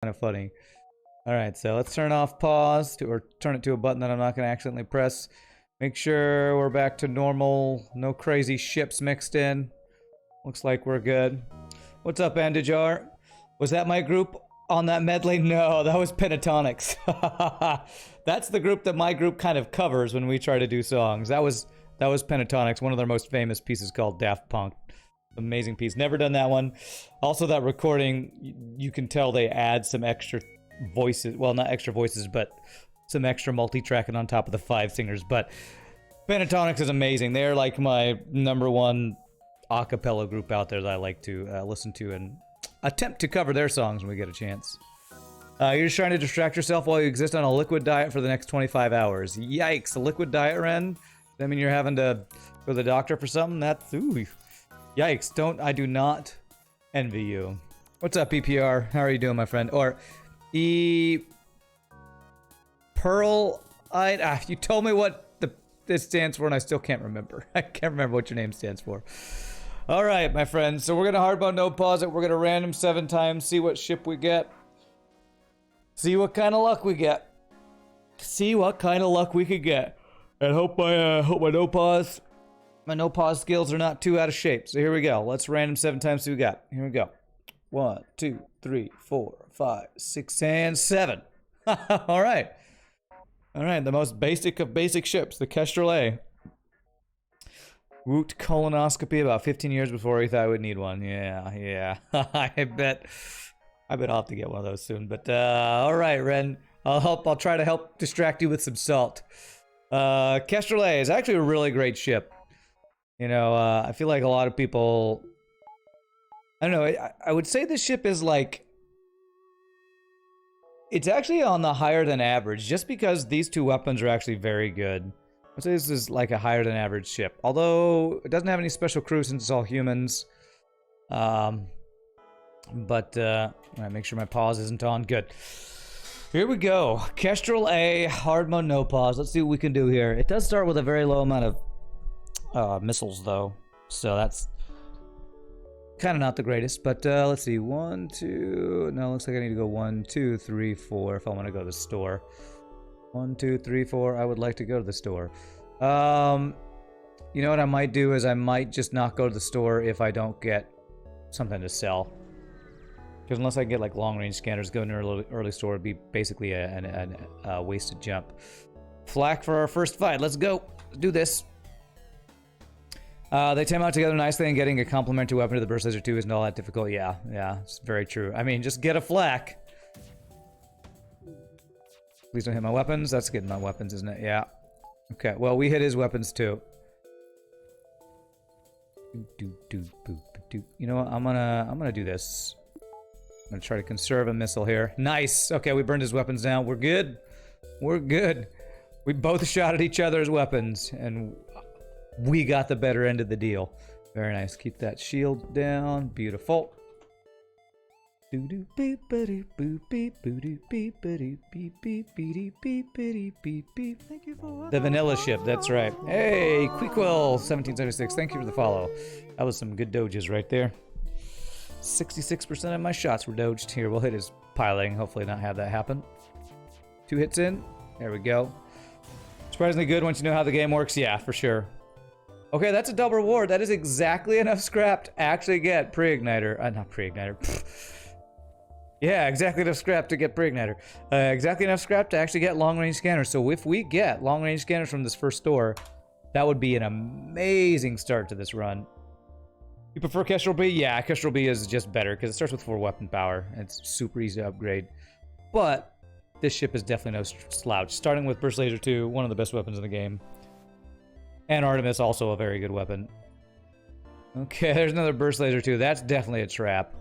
kind of funny. All right, so let's turn off pause or turn it to a button that I'm not going to accidentally press. Make sure we're back to normal. No crazy ships mixed in. Looks like we're good. What's up, Andijar? Was that my group on that medley? No, that was Pentatonics. That's the group that my group kind of covers when we try to do songs. That was Pentatonics, one of their most famous pieces called Daft Punk. Amazing piece. Never done that one. Also, that recording, you can tell they add some extra voices. Well, not extra voices, but some extra multi-tracking on top of the 5 singers. But Pentatonics is amazing. They're like my #1 a cappella group out there that I like to listen to and attempt to cover their songs when we get a chance. You're just trying to distract yourself while you exist on a liquid diet for the next 25 hours. Yikes, a liquid diet, Ren? Does that mean you're having to go to the doctor for something? That's, ooh. Yikes, I do not envy you. What's up, PPR? How are you doing, my friend? Or, Pearl, you told me what this stands for and I still can't remember. I can't remember what your name stands for. All right, my friends. So we're going to hard mode, no pause it. We're going to random 7 times, see what ship we get. See what kind of luck we get. See what kind of luck we could get. And hope my no pause skills are not too out of shape. So here we go. Let's random 7 times, see what we got. Here we go. 1, 2, 3, 4, 5, 6, and 7. All right. All right, the most basic of basic ships, the Kestrel A. Woot colonoscopy about 15 years before he thought I would need one. Yeah. I bet I'll have to get one of those soon. But all right, Ren. I'll try to help distract you with some salt. Kestrel A is actually a really great ship. You know, I feel like a lot of people, I don't know, I would say this ship is like, it's actually on the higher than average, just because these 2 weapons are actually very good. I'd say this is like a higher than average ship. Although, it doesn't have any special crew since it's all humans. Alright, make sure my pause isn't on. Good. Here we go. Kestrel A, hard mode, no pause. Let's see what we can do here. It does start with a very low amount of missiles, though. So that's kind of not the greatest, but let's see. 1, 2. No, looks like I need to go 1, 2, 3, 4 if I want to go to the store. 1, 2, 3, 4. I would like to go to the store. You know what I might do is I might just not go to the store if I don't get something to sell. Because unless I get like long-range scanners, going to an early store would be basically a wasted jump. Flak for our first fight. Let's go. Let's do this. They team out together nicely, and getting a complementary weapon to the Burst Laser 2 isn't all that difficult. Yeah, it's very true. I mean, just get a flak. Please don't hit my weapons. That's getting my weapons, isn't it? Yeah. Okay, well, we hit his weapons too. You know what? I'm gonna do this. I'm gonna try to conserve a missile here. Nice. Okay, we burned his weapons down. We're good. We're good. We both shot at each other's weapons, and we got the better end of the deal. Very nice. Keep that shield down. Beautiful. The vanilla ship, that's right. Hey, Queequill1776, thank you for the follow. That was some good doges right there. 66% of my shots were doged. Here, we'll hit his piloting, hopefully not have that happen. 2 hits in. There we go. Surprisingly good once you know how the game works. Yeah, for sure. Okay, that's a double reward. That is exactly enough scrap to actually get pre-igniter. Not pre-igniter. Yeah, exactly enough scrap to get pre-igniter. Exactly enough scrap to actually get long-range scanners. So if we get long-range scanners from this first store, that would be an amazing start to this run. You prefer Kestrel B? Yeah, Kestrel B is just better because it starts with 4 weapon power. And it's super easy to upgrade. But this ship is definitely no slouch. Starting with Burst Laser 2, one of the best weapons in the game. And Artemis, also a very good weapon. Okay, there's another Burst Laser 2. That's definitely a trap.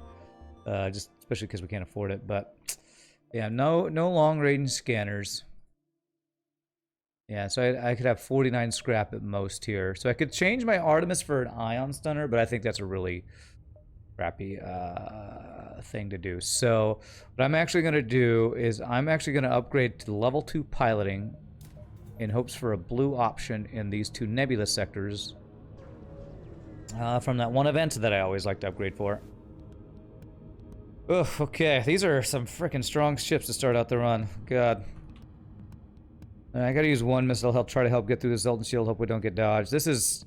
Just especially because we can't afford it. But yeah, no long-range scanners. Yeah, so I could have 49 scrap at most here. So I could change my Artemis for an Ion Stunner, but I think that's a really crappy thing to do. So what I'm actually going to do is I'm actually going to upgrade to level 2 piloting in hopes for a blue option in these 2 nebula sectors from that one event that I always like to upgrade for. Ugh, okay. These are some freaking strong ships to start out the run. God. I gotta use one missile to try to help get through the Zoltan Shield. Hope we don't get dodged. This is...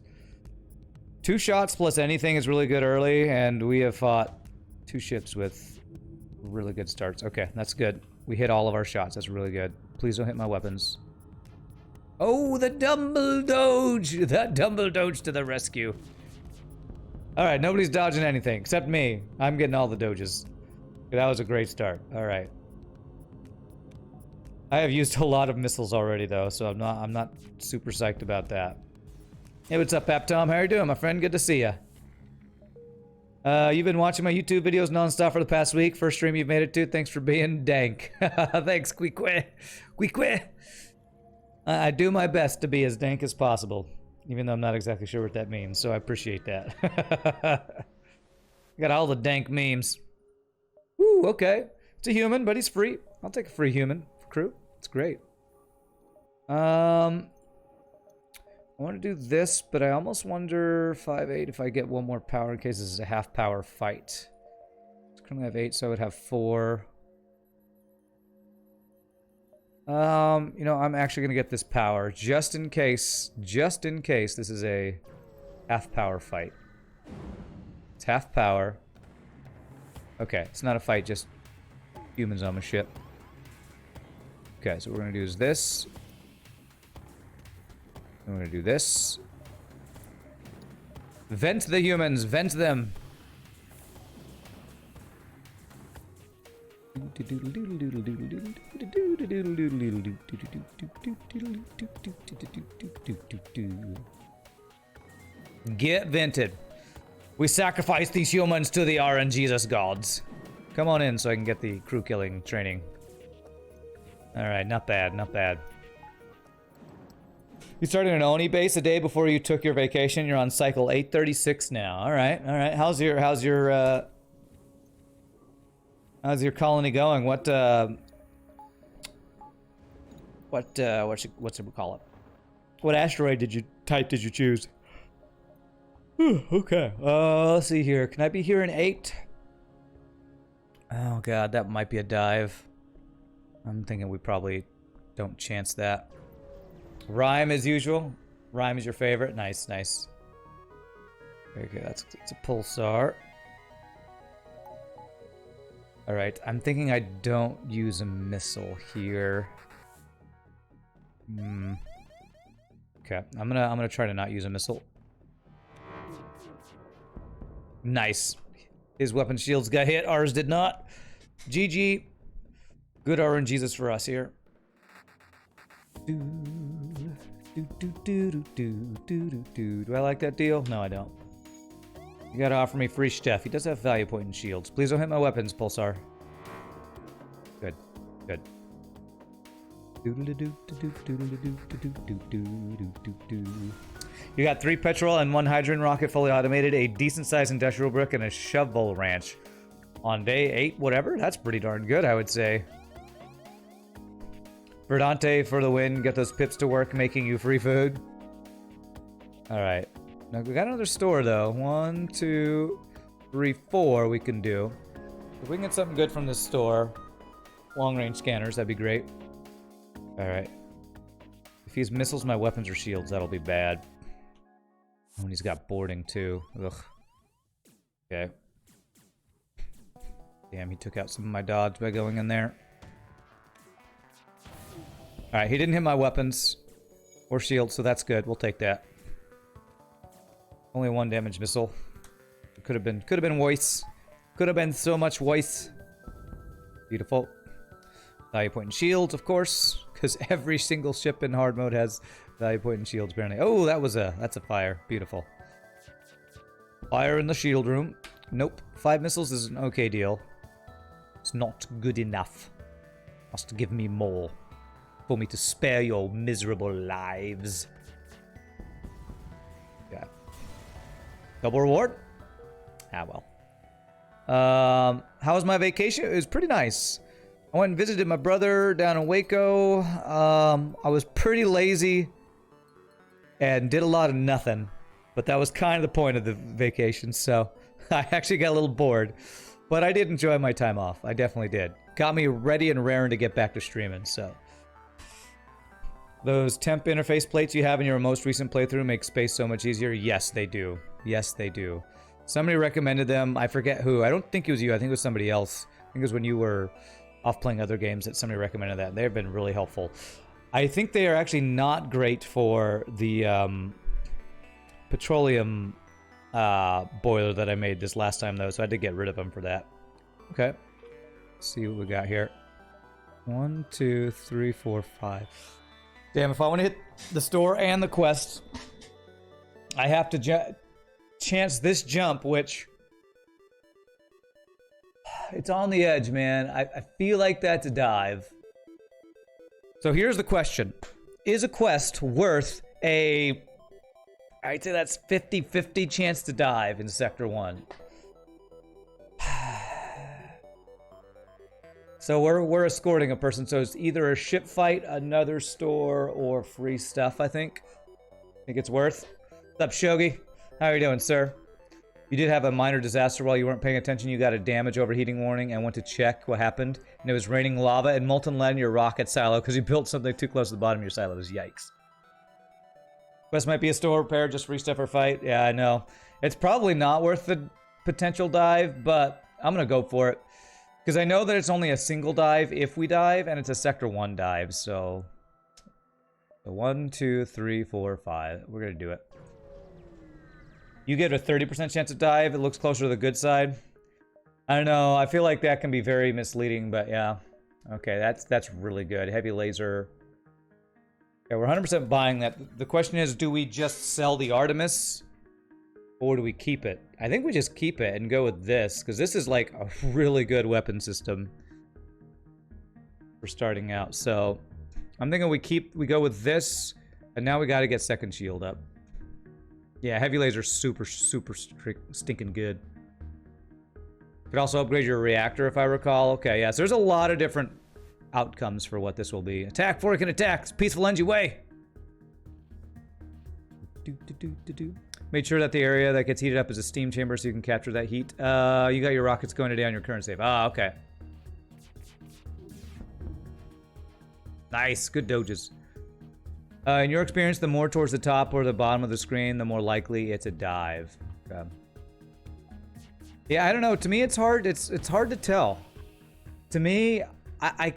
2 shots plus anything is really good early, and we have fought 2 ships with really good starts. Okay, that's good. We hit all of our shots. That's really good. Please don't hit my weapons. Oh, the Dumble Doge! The Dumble Doge to the rescue. Alright, nobody's dodging anything except me. I'm getting all the doges. That was a great start. Alright. I have used a lot of missiles already though, so I'm not super psyched about that. Hey, what's up, Pap Tom? How are you doing, my friend? Good to see ya. You've been watching my YouTube videos nonstop for the past week. First stream you've made it to. Thanks for being dank. Thanks, Queequeh. Queequeh. I do my best to be as dank as possible, even though I'm not exactly sure what that means, so I appreciate that. Got all the dank memes. Ooh, okay. It's a human, but he's free. I'll take a free human for crew. It's great. I want to do this, but I almost wonder 5-8 if I get one more power in case this is a half power fight. I currently have 8, so I would have 4. You know, I'm actually gonna get this power just in case this is a half power fight. It's half power. Okay, it's not a fight, just humans on my ship. Okay, so what we're gonna do is this. And we're gonna do this. Vent the humans, vent them. Get vented. We sacrifice these humans to the RNGesus gods. Come on in so I can get the crew killing training. Alright, not bad, not bad. You started an Oni base a day before you took your vacation. You're on cycle 836 now. Alright, alright. How's your colony going? What's it call it? What asteroid type did you choose? Okay. Let's see here. Can I be here in 8? Oh god, that might be a dive. I'm thinking we probably don't chance that. Rhyme as usual. Rhyme is your favorite. Nice, nice. Okay, that's a pulsar. Alright, I'm thinking I don't use a missile here. Okay, I'm gonna try to not use a missile. Nice. His weapon shields got hit, ours did not. GG. Good RNGesus for us here. Do I like that deal? No, I don't. You gotta offer me free stuff. He does have value point in shields. Please don't hit my weapons, Pulsar. Good. Good. You got 3 petrol and 1 hydrogen rocket fully automated, a decent-sized industrial brick, and a shovel ranch. On day 8, whatever? That's pretty darn good, I would say. Verdante for the win. Get those pips to work, making you free food. Alright. Now, we got another store, though. 1, 2, 3, 4 we can do. If we can get something good from this store, long-range scanners, that'd be great. Alright. If he's missiles my weapons or shields, that'll be bad. Oh, and he's got boarding, too. Ugh. Okay. Damn, he took out some of my dodge by going in there. Alright, he didn't hit my weapons or shield, so that's good. We'll take that. Only 1 damage missile. Could have been worse. Could have been so much worse. Beautiful. Value point and shields, of course, because every single ship in hard mode has value point and shields apparently. Oh, that's a fire. Beautiful. Fire in the shield room. Nope. 5 missiles is an okay deal. It's not good enough. Must give me more. For me to spare your miserable lives. Yeah. Double reward? Ah, well. How was my vacation? It was pretty nice. I went and visited my brother down in Waco. I was pretty lazy and did a lot of nothing. But that was kind of the point of the vacation, so I actually got a little bored. But I did enjoy my time off. I definitely did. Got me ready and raring to get back to streaming, so. Those temp interface plates you have in your most recent playthrough make space so much easier. Yes, they do. Yes, they do. Somebody recommended them. I forget who. I don't think it was you. I think it was somebody else. I think it was when you were off playing other games that somebody recommended that. They've been really helpful. I think they are actually not great for the petroleum boiler that I made this last time, though, so I had to get rid of them for that. Okay. Let's see what we got here. 1, 2, 3, 4, 5. Damn, if I want to hit the store and the quest, I have to chance this jump, which... It's on the edge, man. I feel like that's a dive. So here's the question. Is a quest worth a... I'd say that's 50-50 chance to dive in Sector 1. So we're escorting a person, so it's either a ship fight, another store, or free stuff, I think. Think it's worth. What's up, Shogi? How are you doing, sir? You did have a minor disaster while you weren't paying attention. You got a damage overheating warning and went to check what happened. And it was raining lava and molten lead in your rocket silo because you built something too close to the bottom of your silos. Yikes. Quest might be a store repair, just free stuff or fight. Yeah, I know. It's probably not worth the potential dive, but I'm going to go for it. Because I know that it's only a single dive if we dive, and it's a Sector 1 dive, so... 1, 2, 3, 4, 5. We're going to do it. You get a 30% chance to dive. It looks closer to the good side. I don't know. I feel like that can be very misleading, but yeah. Okay, that's really good. Heavy laser. Yeah, we're 100% buying that. The question is, do we just sell the Artemis? Or do we keep it? I think we just keep it and go with this, because this is like a really good weapon system for starting out. So I'm thinking we go with this, and now we got to get second shield up. Yeah, heavy laser super stinking good. Could also upgrade your reactor if I recall. Okay, yeah, so there's a lot of different outcomes for what this will be. Attack before it can attack. It's peaceful NG way. Made sure that the area that gets heated up is a steam chamber so you can capture that heat. You got your rockets going today on your current save. Ah, okay. Nice, good doges. In your experience, the more towards the top or the bottom of the screen, the more likely it's a dive. Okay. Yeah, I don't know. To me, it's hard. It's hard to tell. To me, I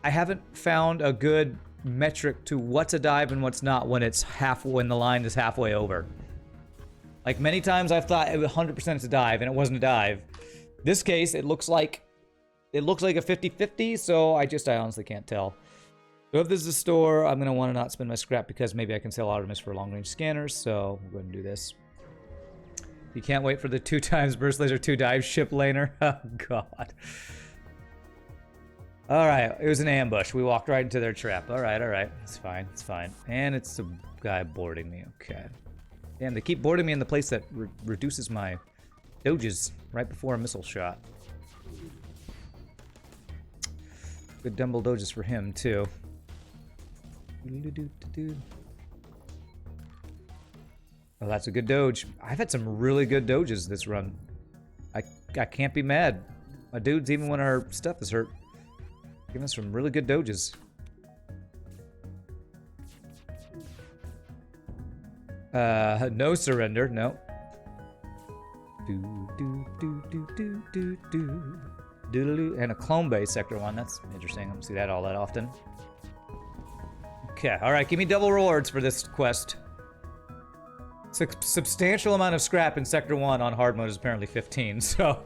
haven't found a good metric to what's a dive and what's not when when the line is halfway over. Like many times I've thought it was 100% it's a dive and it wasn't a dive. This case, it looks like a 50-50, so I honestly can't tell. So if this is a store, I'm gonna want to not spend my scrap because maybe I can sell Artemis for long-range scanners, so we'll go ahead and do this. You can't wait for the 2 times burst laser 2 dive ship laner. Oh god. Alright, it was an ambush. We walked right into their trap. Alright. It's fine, it's fine. And it's a guy boarding me. Okay. Damn, they keep boarding me in the place that reduces my doges right before a missile shot. Good dumbbell doges for him, too. Oh, that's a good doge. I've had some really good doges this run. I can't be mad. My dudes, even when our stuff is hurt, giving us some really good doges. No surrender, no. And a clone base Sector 1. That's interesting. I don't see that all that often. Okay, alright, give me double rewards for this quest. Substantial amount of scrap in Sector 1 on hard mode is apparently 15, so...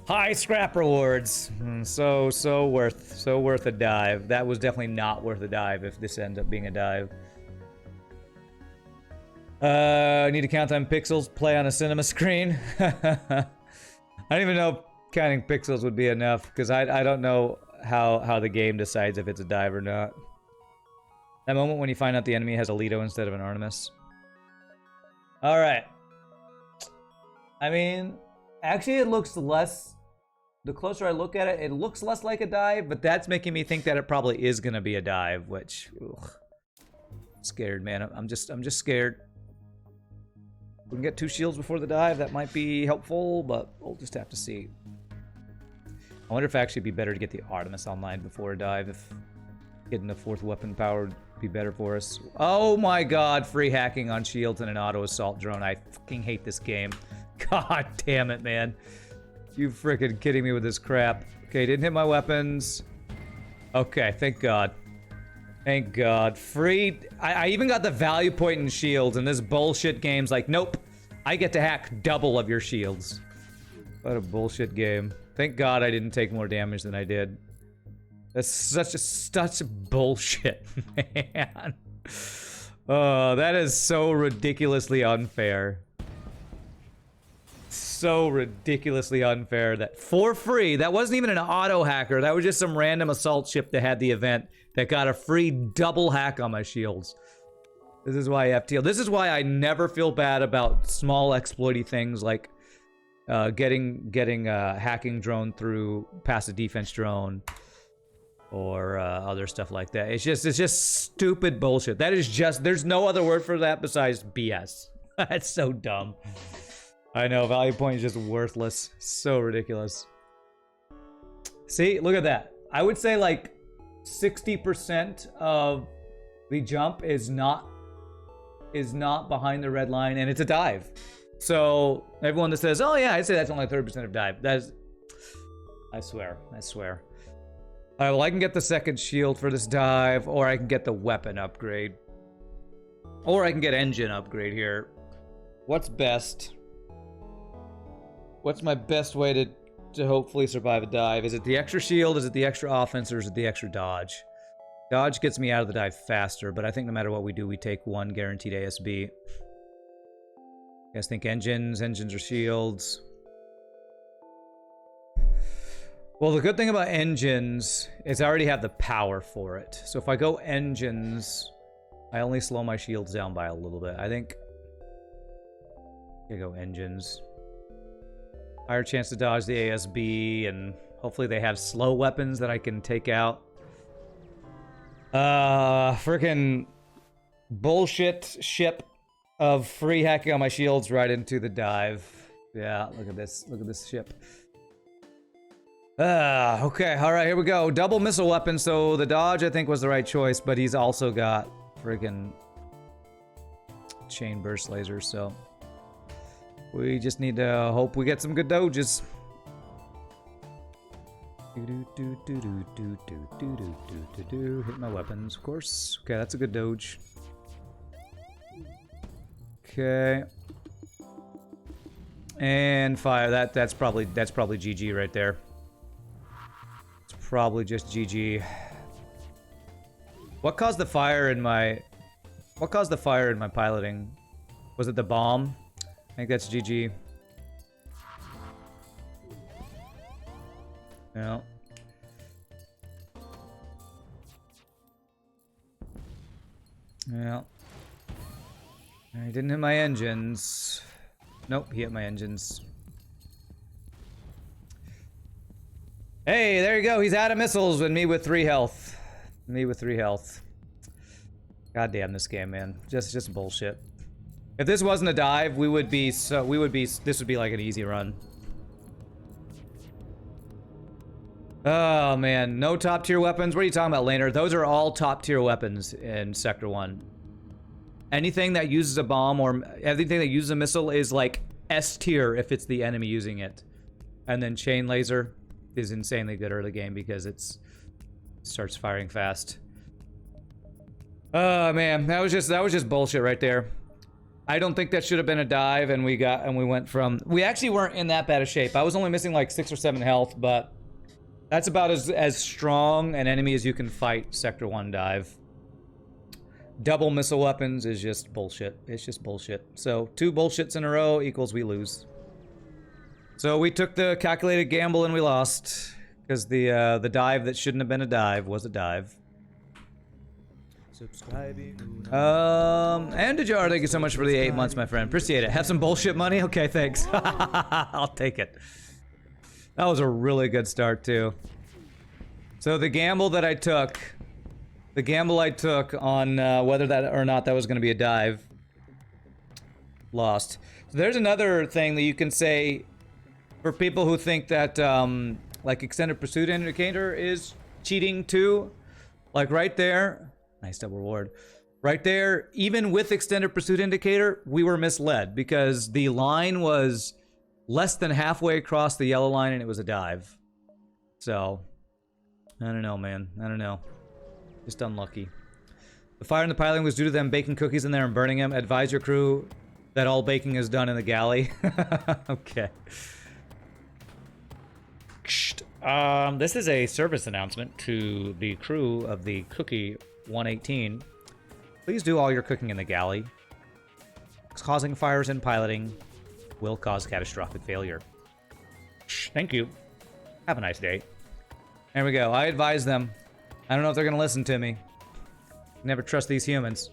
High scrap rewards. So worth a dive. That was definitely not worth a dive if this ends up being a dive. I need to count on pixels, play on a cinema screen. I don't even know if counting pixels would be enough, because I don't know how the game decides if it's a dive or not. That moment when you find out the enemy has a Leto instead of an Artemis. Alright. I mean, actually it looks less... The closer I look at it, it looks less like a dive, but that's making me think that it probably is gonna be a dive, which... Ugh. I'm scared, man. I'm just scared. we can get 2 shields before the dive, that might be helpful, but we'll just have to see. I wonder if actually it'd be better to get the Artemis online before a dive, if getting the 4th weapon power would be better for us. Oh my god, free hacking on shields and an auto assault drone. I fucking hate this game. God damn it, man. You freaking kidding me with this crap. Okay, didn't hit my weapons. Okay, thank god. Thank god. Free. I even got the value point in shields, and this bullshit game's like, nope. I get to hack double of your shields. What a bullshit game. Thank god I didn't take more damage than I did. That's such bullshit, man. Oh, that is so ridiculously unfair. So ridiculously unfair that for free, that wasn't even an auto hacker. That was just some random assault ship that had the event that got a free double hack on my shields. This is why FTL. This is why I never feel bad about small exploity things like getting a hacking drone through past a defense drone or other stuff like that. It's just stupid bullshit. That is just, there's no other word for that besides BS. That's so dumb. I know, value point is just worthless. So ridiculous. See, look at that. I would say like 60% of the jump is not behind the red line, and it's a dive. So everyone that says, oh yeah, I'd say that's only 30% of dive. That's, I swear. All right, well, I can get the 2nd shield for this dive, or I can get the weapon upgrade. Or I can get engine upgrade here. What's best? What's my best way to hopefully survive a dive? Is it the extra shield, is it the extra offense, or is it the extra dodge? Dodge gets me out of the dive faster, but I think no matter what we do, we take 1 guaranteed ASB. You guys think engines or shields? Well, the good thing about engines is I already have the power for it. So if I go engines, I only slow my shields down by a little bit. I think I go engines. Higher chance to dodge the ASB, and hopefully they have slow weapons that I can take out. Freaking bullshit ship of free hacking on my shields right into the dive. Yeah, look at this. Look at this ship. Okay, alright, here we go. Double missile weapon, so the dodge I think was the right choice, but he's also got friggin' chain burst lasers, so we just need to hope we get some good dodges. Hit my weapons, of course. Okay, that's a good dodge. Okay. And fire. That's probably GG right there. It's probably just GG. What caused the fire in my piloting? Was it the bomb? I think that's GG. No. Yeah. He didn't hit my engines. Nope, he hit my engines. Hey, there you go. He's out of missiles with me with 3 health. Me with 3 health. God damn this game, man. Just bullshit. If this wasn't a dive, this would be like an easy run. Oh man, no top tier weapons. What are you talking about, Laner? Those are all top tier weapons in Sector 1. Anything that uses a bomb or everything that uses a missile is like S tier if it's the enemy using it. And then chain laser is insanely good early game because it starts firing fast. Oh man, that was just bullshit right there. I don't think that should have been a dive, and we actually weren't in that bad of shape. I was only missing like 6 or 7 health, but that's about as strong an enemy as you can fight Sector 1 dive. Double missile weapons is just bullshit. It's just bullshit. So 2 bullshits in a row equals we lose. So we took the calculated gamble and we lost because the dive that shouldn't have been a dive was a dive. Subscribing. And Dejar, thank you so much for the 8 months, my friend. Appreciate it. Have some bullshit money? Okay, thanks. I'll take it. That was a really good start too. So the gamble that I took. The gamble I took on whether that or not that was going to be a dive, lost. So there's another thing that you can say for people who think that like extended pursuit indicator is cheating too. Like right there, nice double reward. Right there, even with extended pursuit indicator, we were misled because the line was less than halfway across the yellow line and it was a dive. So, I don't know, man. I don't know. Just unlucky. The fire in the piling was due to them baking cookies in there and burning them. Advise your crew that all baking is done in the galley. Okay. This is a service announcement to the crew of the Cookie 118. Please do all your cooking in the galley. Causing fires and piloting will cause catastrophic failure. Thank you. Have a nice day. There we go. I advise them. I don't know if they're going to listen to me. Never trust these humans.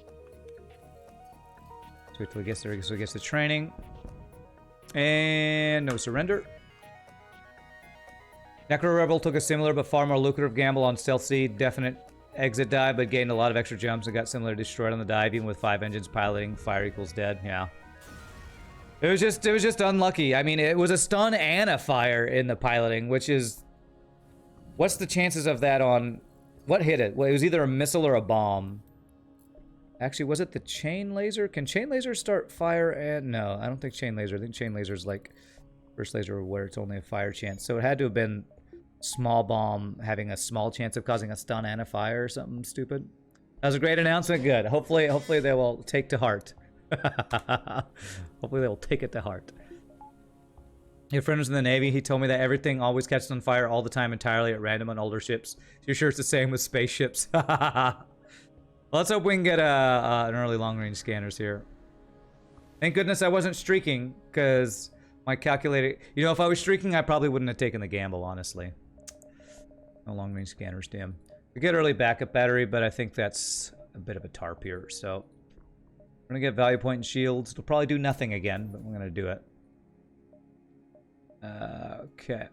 So wait till we get there, so we get the training. And no surrender. Necro Rebel took a similar but far more lucrative gamble on Stealth Seed. Definite exit dive, but gained a lot of extra jumps and got similar destroyed on the dive, even with 5 engines piloting. Fire equals dead. Yeah. It was just unlucky. I mean, it was a stun and a fire in the piloting, which is... What's the chances of that on... What hit it? Well, it was either a missile or a bomb. Actually, was it the chain laser? Can chain laser start fire and... No, I don't think chain laser. I think chain laser is like first laser where it's only a fire chance. So it had to have been small bomb having a small chance of causing a stun and a fire or something stupid. That was a great announcement. Good. Hopefully they will take to heart. Hopefully they will take it to heart. Your friend was in the Navy. He told me that everything always catches on fire all the time entirely at random on older ships. So you're sure it's the same with spaceships? Well, let's hope we can get an early long-range scanners here. Thank goodness I wasn't streaking, because my calculator... You know, if I was streaking, I probably wouldn't have taken the gamble, honestly. No long-range scanners, damn. We get early backup battery, but I think that's a bit of a tarp here, so... We're gonna get value point and shields. It'll probably do nothing again, but we're gonna do it. Okay.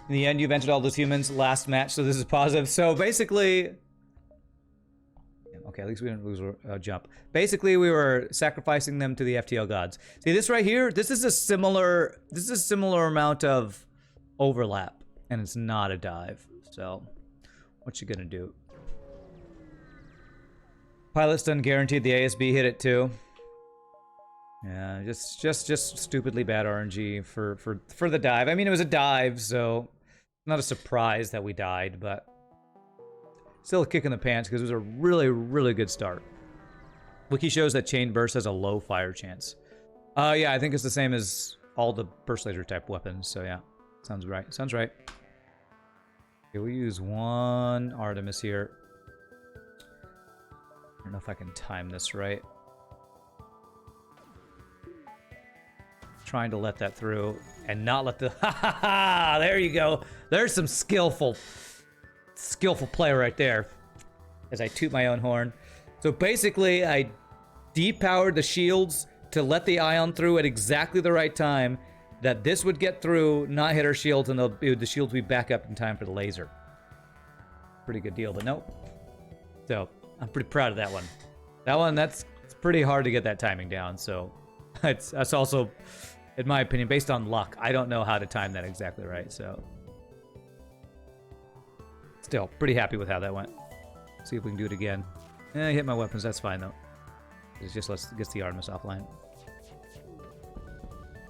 In the end, you've entered all those humans last match, so this is positive. So basically... Okay, at least we didn't lose a jump. Basically, we were sacrificing them to the FTL gods. See, this right here, this is a similar amount of overlap, and it's not a dive. So, what you gonna do? Pilot stun guaranteed. The ASB hit it too. Yeah, just stupidly bad RNG for the dive. I mean, it was a dive, so not a surprise that we died, but still a kick in the pants because it was a really, really good start. Wiki shows that chain burst has a low fire chance. Yeah, I think it's the same as all the burst laser type weapons. So yeah, sounds right. Sounds right. Okay, we use one Artemis here. I don't know if I can time this right. Trying to let that through and not let the... Ha ha ha! There you go. There's some skillful play right there. As I toot my own horn. So basically, I depowered the shields to let the ion through at exactly the right time. That this would get through, not hit our shields, and the shields would be back up in time for the laser. Pretty good deal, but nope. So... I'm pretty proud of that one. That one, it's pretty hard to get that timing down, so that's also, in my opinion, based on luck. I don't know how to time that exactly right, so. Still, pretty happy with how that went. See if we can do it again. I hit my weapons, that's fine though. It just gets the Artemis offline.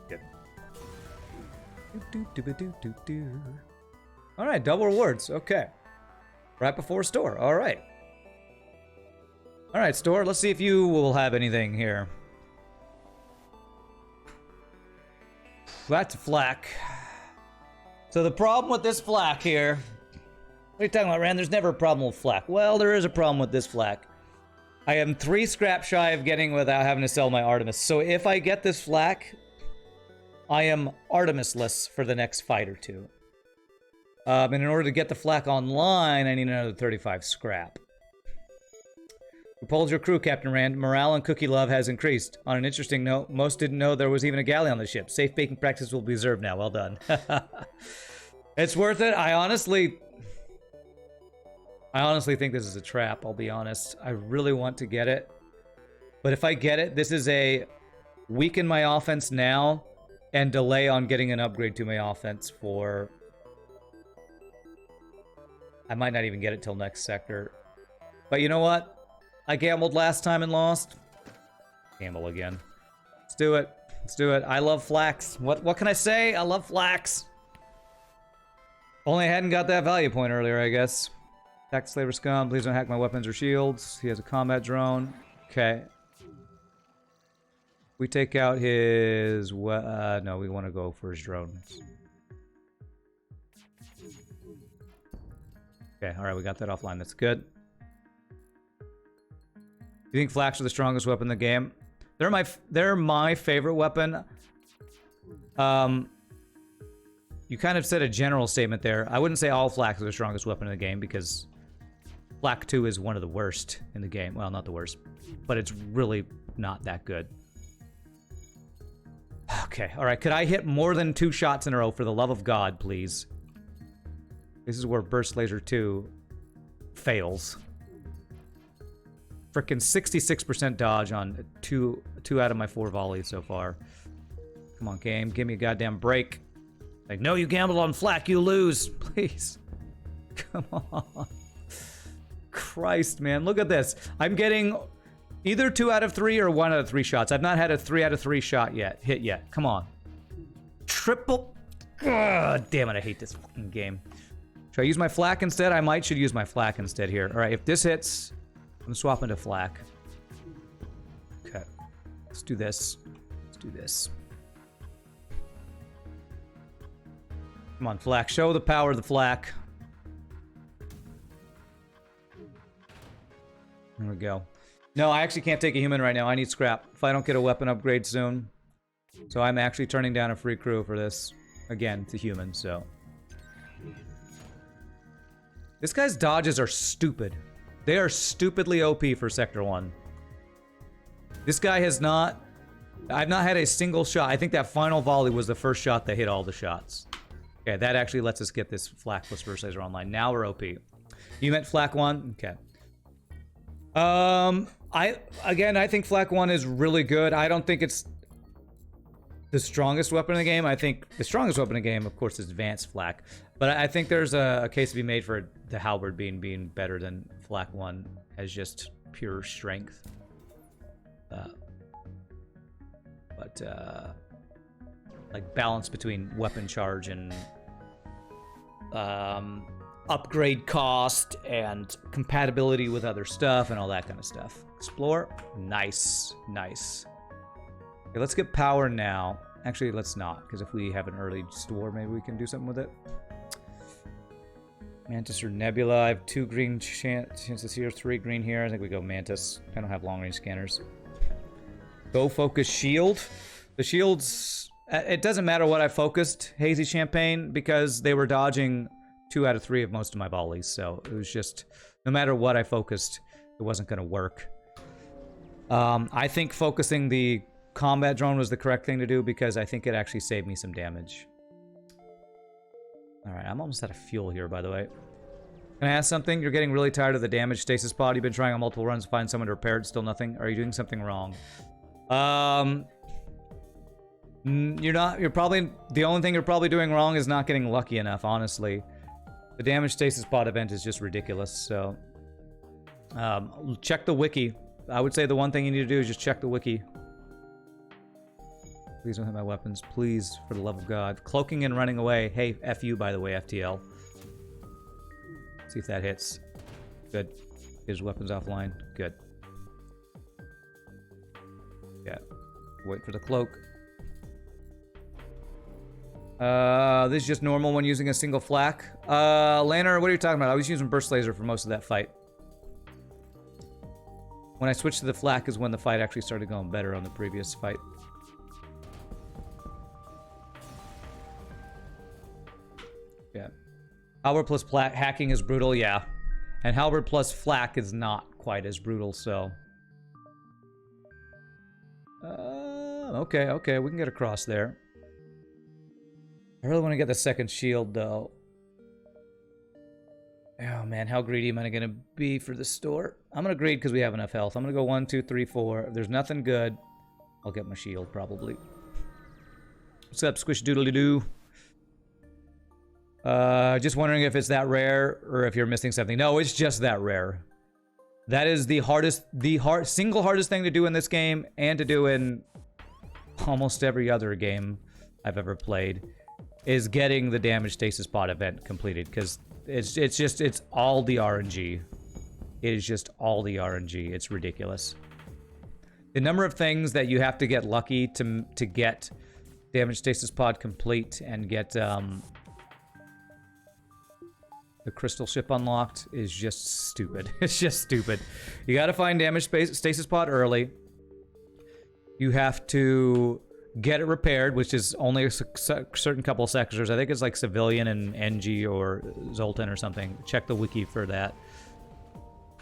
Good. Alright, double rewards, okay. Right before store, alright. Alright, store, let's see if you will have anything here. That's a flak. So the problem with this flak here... What are you talking about, Rand? There's never a problem with flak. Well, there is a problem with this flak. I am 3 scrap shy of getting without having to sell my Artemis. So if I get this flak, I am Artemis-less for the next fight or two. And in order to get the flak online, I need another 35 scrap. We pulled your crew, Captain Rand. Morale and cookie love has increased. On an interesting note, most didn't know there was even a galley on the ship. Safe baking practice will be observed now. Well done. It's worth it. I honestly think this is a trap, I'll be honest. I really want to get it. But if I get it, this is a weaken my offense now and delay on getting an upgrade to my offense for... I might not even get it till next sector. But you know what? I gambled last time and lost. Gamble again. Let's do it. Let's do it. I love Flax. What can I say? I love Flax. Only I hadn't got that value point earlier, I guess. Attack the Slaver Scum. Please don't hack my weapons or shields. He has a combat drone. Okay. We take out his... no, we want to go for his drones. Okay, alright, we got that offline. That's good. You think Flax are the strongest weapon in the game? They're my favorite weapon. You kind of said a general statement there. I wouldn't say all Flax are the strongest weapon in the game because Flak 2 is one of the worst in the game. Well, not the worst, but it's really not that good. Okay, alright, could I hit more than 2 shots in a row for the love of God, please? This is where Burst Laser 2 fails. Frickin' 66% dodge on two out of my 4 volleys so far. Come on, game. Give me a goddamn break. Like, no, you gambled on Flak, you lose. Please. Come on. Christ, man. Look at this. I'm getting either 2 out of 3 or 1 out of 3 shots. I've not had a 3 out of 3 shot hit yet. Come on. Triple. Ugh, damn it, I hate this fucking game. Should I use my Flak instead? I should use my Flak instead here. Alright, if this hits, I'm swapping to Flak. Okay. Let's do this. Let's do this. Come on, Flak. Show the power of the Flak. There we go. No, I actually can't take a human right now. I need scrap. If I don't get a weapon upgrade soon. So I'm actually turning down a free crew for this. Again, it's a human, so... This guy's dodges are stupid. They are stupidly OP for Sector 1. This guy has not... I've not had a single shot. I think that final volley was the first shot that hit all the shots. Okay, that actually lets us get this Flak plus Burst Laser online. Now we're OP. You meant Flak 1? Okay. I think Flak 1 is really good. I don't think it's the strongest weapon in the game. I think the strongest weapon in the game, of course, is Advanced Flak. But I think there's a case to be made for the Halberd being better than Flak 1 as just pure strength. Like balance between weapon charge and upgrade cost and compatibility with other stuff and all that kind of stuff. Explore, nice, nice. Okay, let's get power now. Actually, let's not, because if we have an early store, maybe we can do something with it. Mantis or Nebula. I have 2 green chances here, 3 green here. I think we go Mantis. I don't have long-range scanners. Go focus shield. The shields, it doesn't matter what I focused Hazy Champagne because they were dodging 2 out of 3 of most of my volleys. So it was just, no matter what I focused, it wasn't going to work. I think focusing the combat drone was the correct thing to do because I think it actually saved me some damage. Alright, I'm almost out of fuel here, by the way. Can I ask something? You're getting really tired of the damage stasis pod. You've been trying on multiple runs to find someone to repair it, still nothing. Are you doing something wrong? You're probably, the only thing you're probably doing wrong is not getting lucky enough, honestly. The damage stasis pod event is just ridiculous, so... check the wiki. I would say the one thing you need to do is just check the wiki. Please don't hit my weapons. Please, for the love of God. Cloaking and running away. Hey, F you, by the way, FTL. See if that hits. Good. Get his weapons offline. Good. Yeah. Wait for the cloak. This is just normal when using a single flak. Lanner, what are you talking about? I was using Burst Laser for most of that fight. When I switched to the flak is when the fight actually started going better on the previous fight. Yeah. Halberd plus hacking is brutal, yeah. And Halberd plus flak is not quite as brutal, so... okay, we can get across there. I really want to get the second shield, though. Oh, man, how greedy am I going to be for the store? I'm going to greed because we have enough health. I'm going to go 1, 2, 3, 4. If there's nothing good, I'll get my shield, probably. What's up, Squish Doodly Doo? Just wondering if it's that rare or if you're missing something. No, it's just that rare. That is the single hardest thing to do in this game and to do in almost every other game I've ever played is getting the damage stasis pod event completed, because it's all the RNG. It is just all the RNG. It's ridiculous. The number of things that you have to get lucky to get damage stasis pod complete and get the crystal ship unlocked is just stupid. It's just stupid. You gotta find damage stasis pod early. You have to get it repaired, which is only a certain couple of sectors. I think it's like Civilian and NG or Zoltan or something. Check the wiki for that.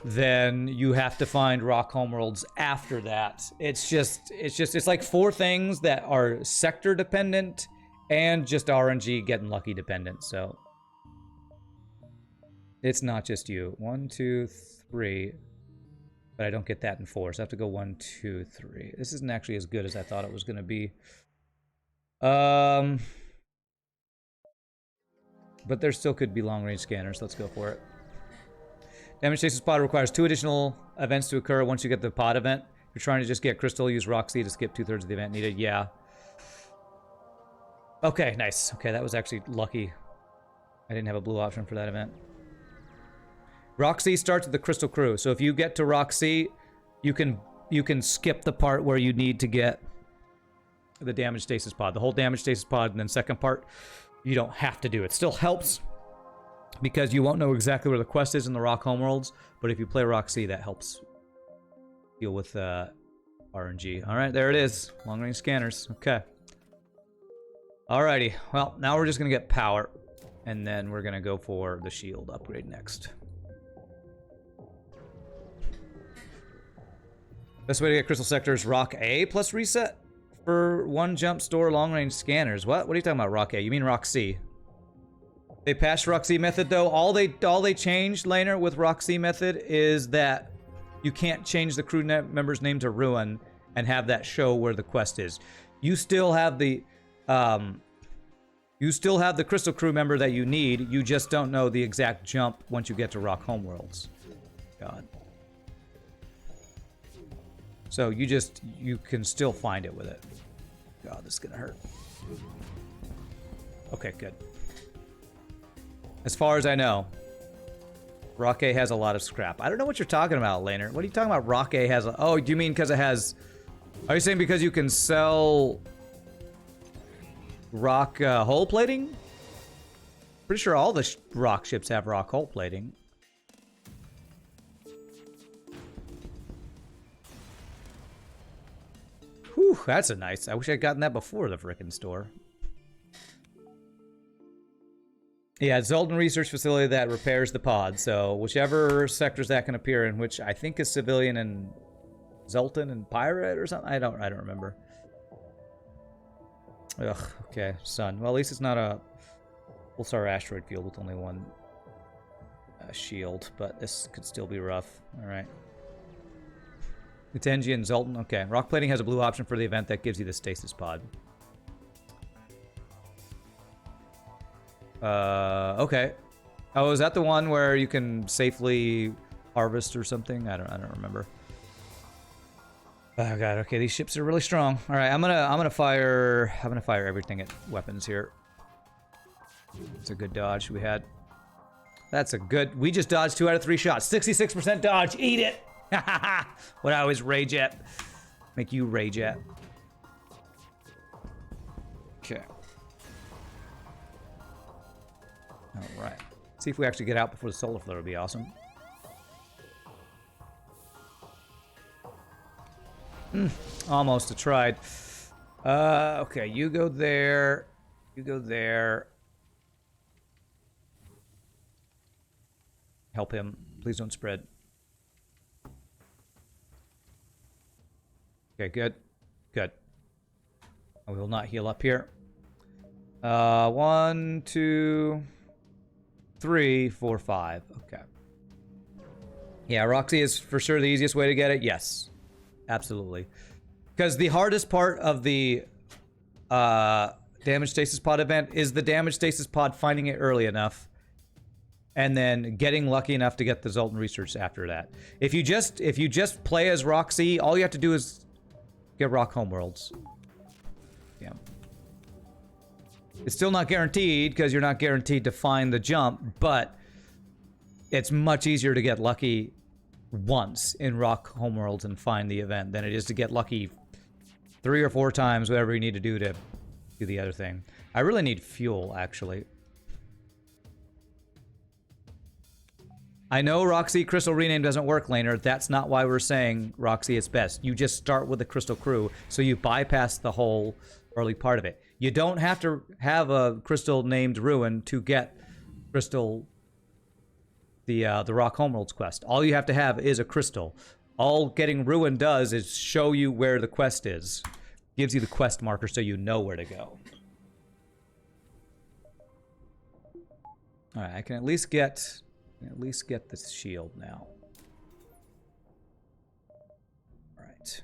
Then you have to find rock homeworlds after that. It's like 4 things that are sector dependent and just RNG getting lucky dependent. So it's not just you. 1, 2, 3. But I don't get that in 4, so I have to go 1, 2, 3. This isn't actually as good as I thought it was going to be. But there still could be long-range scanners. Let's go for it. Damage stasis pod requires 2 additional events to occur once you get the pod event. If you're trying to just get crystal, use Roxy to skip 2/3 of the event needed. Yeah. Okay, nice. Okay, that was actually lucky. I didn't have a blue option for that event. Roxy starts with the Crystal Crew, so if you get to Roxy, you can skip the part where you need to get the damage stasis pod. The whole damage stasis pod, and then second part, you don't have to do. It still helps, because you won't know exactly where the quest is in the Rock Homeworlds, but if you play Roxy, that helps deal with RNG. Alright, there it is. Long-range scanners. Okay. Alrighty. Well, now we're just going to get power, and then we're going to go for the shield upgrade next. Best way to get Crystal Sector is Rock A plus reset for 1 jump store long-range scanners. What? What are you talking about, Rock A? You mean Rock C? They patched Rock C method, though. All they changed, Laner, with Rock C method is that you can't change the crew member's name to Ruin and have that show where the quest is. You still have the Crystal Crew member that you need. You just don't know the exact jump once you get to Rock Homeworlds. God. So you can still find it with it. God, this is gonna hurt. Okay, good. As far as I know, Rock A has a lot of scrap. I don't know what you're talking about, Laner. What are you talking about? Rock A has a... Oh, do you mean because it has... Are you saying because you can sell rock hull plating? Pretty sure all the rock ships have rock hull plating. Whew, that's a nice... I wish I'd gotten that before the frickin' store. Yeah, Zoltan Research Facility that repairs the pod. So whichever sectors that can appear in, which I think is Civilian and Zoltan and Pirate or something. I don't remember. Ugh, okay, Sun. Well, at least it's not a full-star asteroid field with only 1 shield, but this could still be rough. All right. It's NG and Zoltan. Okay, rock plating has a blue option for the event that gives you the stasis pod. Okay. Oh, is that the one where you can safely harvest or something? I don't remember. Oh god, okay, these ships are really strong. Alright, I'm gonna fire everything at weapons here. It's a good dodge we had. That's a good... We just dodged 2 out of 3 shots. 66% dodge. Eat it! What I always rage at. Make you rage at. Okay. Alright. See if we actually get out before the solar flare would be awesome. Almost. I tried. Okay, you go there. You go there. Help him. Please don't spread. Okay, good. Good. I will not heal up here. 1, 2, 3, 4, 5. Okay. Yeah, Roxy is for sure the easiest way to get it. Yes. Absolutely. Because the hardest part of the damage stasis pod event is the damage stasis pod finding it early enough and then getting lucky enough to get the Zoltan research after that. If you just play as Roxy, all you have to do is get Rock Homeworlds. Yeah. It's still not guaranteed because you're not guaranteed to find the jump, but it's much easier to get lucky once in Rock Homeworlds and find the event than it is to get lucky 3 or 4 times, whatever you need to do the other thing. I really need fuel, actually. I know Roxy Crystal Rename doesn't work, Laner. That's not why we're saying Roxy is best. You just start with the Crystal Crew, so you bypass the whole early part of it. You don't have to have a Crystal named Ruin to get Crystal, the Rock Homeworlds quest. All you have to have is a Crystal. All getting Ruin does is show you where the quest is. Gives you the quest marker so you know where to go. Alright, I can at least get this shield now. Alright.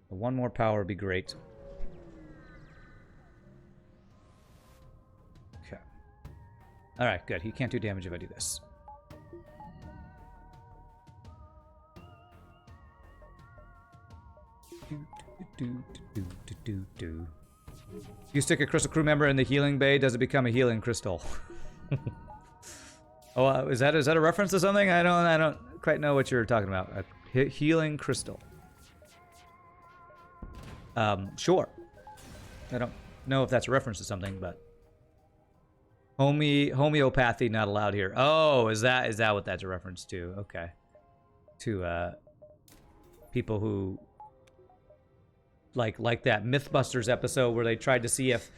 One more power would be great. Okay. Alright, good. He can't do damage if I do this. If you stick a Crystal Crew member in the healing bay, does it become a healing crystal? Oh, is that a reference to something? I don't quite know what you're talking about. A healing crystal. Sure. I don't know if that's a reference to something, but homeopathy not allowed here. Oh, is that what that's a reference to? Okay. To people who like that Mythbusters episode where they tried to see if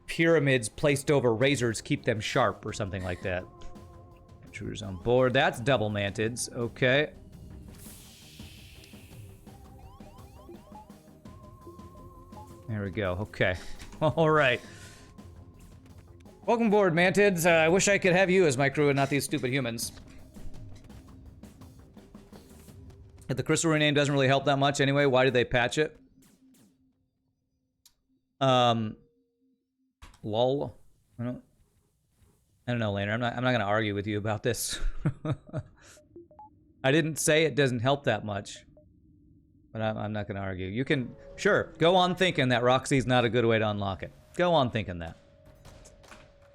pyramids placed over razors keep them sharp or something like that. Intruders on board. That's double mantids. Okay. There we go. Okay. All right. Welcome aboard, mantids. I wish I could have you as my crew and not these stupid humans. If the crystal rename doesn't really help that much anyway, why did they patch it? Lol. I don't know, Laner. I'm not gonna argue with you about this. I didn't say it doesn't help that much, but I'm not gonna argue. You can sure go on thinking that Roxy's not a good way to unlock it. Go on thinking that.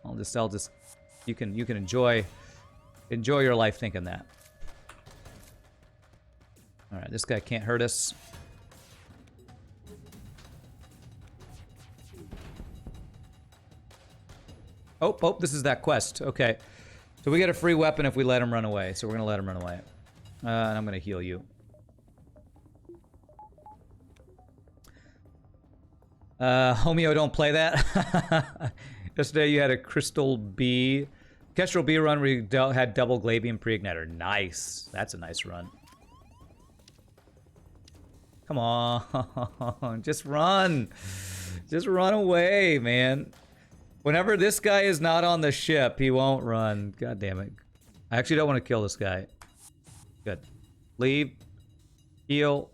I'll just you can enjoy your life thinking that. All right, this guy can't hurt us. Oh, this is that quest. Okay. So we get a free weapon if we let him run away. So we're going to let him run away. And I'm going to heal you. Homeo, don't play that. Yesterday you had a Crystal B. Kestrel B run where you had double Glabium pre-igniter. Nice. That's a nice run. Come on. Just run. Just run away, man. Whenever this guy is not on the ship, he won't run. God damn it. I actually don't want to kill this guy. Good. Leave. Heal.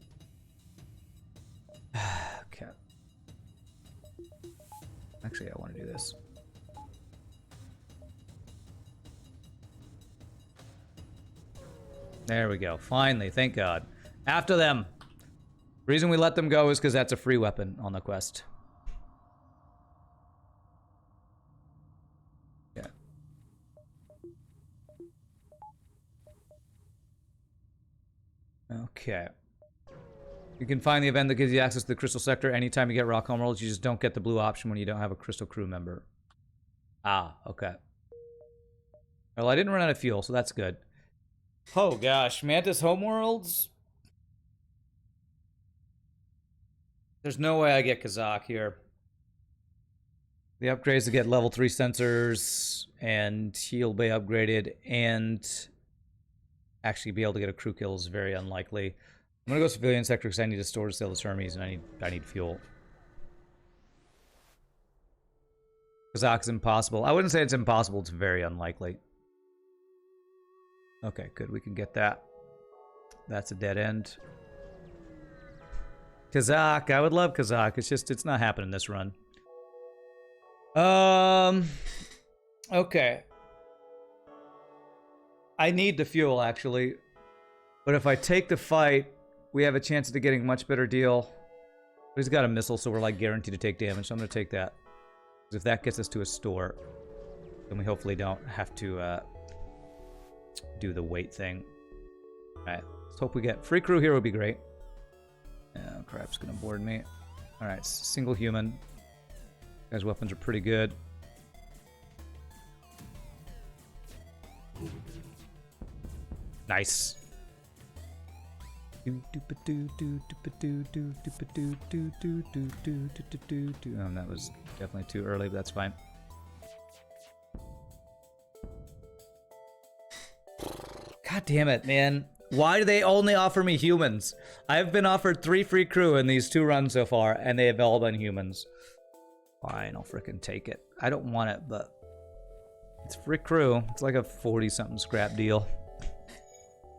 Okay. Actually, I want to do this. There we go. Finally, thank God. After them. The reason we let them go is because that's a free weapon on the quest. Yeah. Okay. You can find the event that gives you access to the Crystal Sector anytime you get Rock Homeworlds. You just don't get the blue option when you don't have a Crystal Crew member. Ah, okay. Well, I didn't run out of fuel, so that's good. Oh gosh, Mantis Homeworlds? There's no way I get Kazakh here. The upgrades to get level 3 sensors and heal bay upgraded and actually be able to get a crew kill is very unlikely. I'm gonna go civilian sector because I need to store to sell this Hermes and I need fuel. Kazakh's impossible. I wouldn't say it's impossible, it's very unlikely. Okay, good, we can get that. That's a dead end. Kazakh. I would love Kazakh. It's just, it's not happening this run. Okay. I need the fuel, actually. But if I take the fight, we have a chance of getting a much better deal. But he's got a missile, so we're like guaranteed to take damage, so I'm gonna take that. Because if that gets us to a store, then we hopefully don't have to do the weight thing. Alright, let's hope we get free crew here would be great. Oh crap, it's gonna board me. Alright, single human. Guy's weapons are pretty good. Nice. Oh, that was definitely too early, but that's fine. God damn it, man. Why do they only offer me humans? I've been offered 3 free crew in these 2 runs so far, and they have all been humans. Fine, I'll frickin' take it. I don't want it, but it's free crew. It's like a 40-something scrap deal.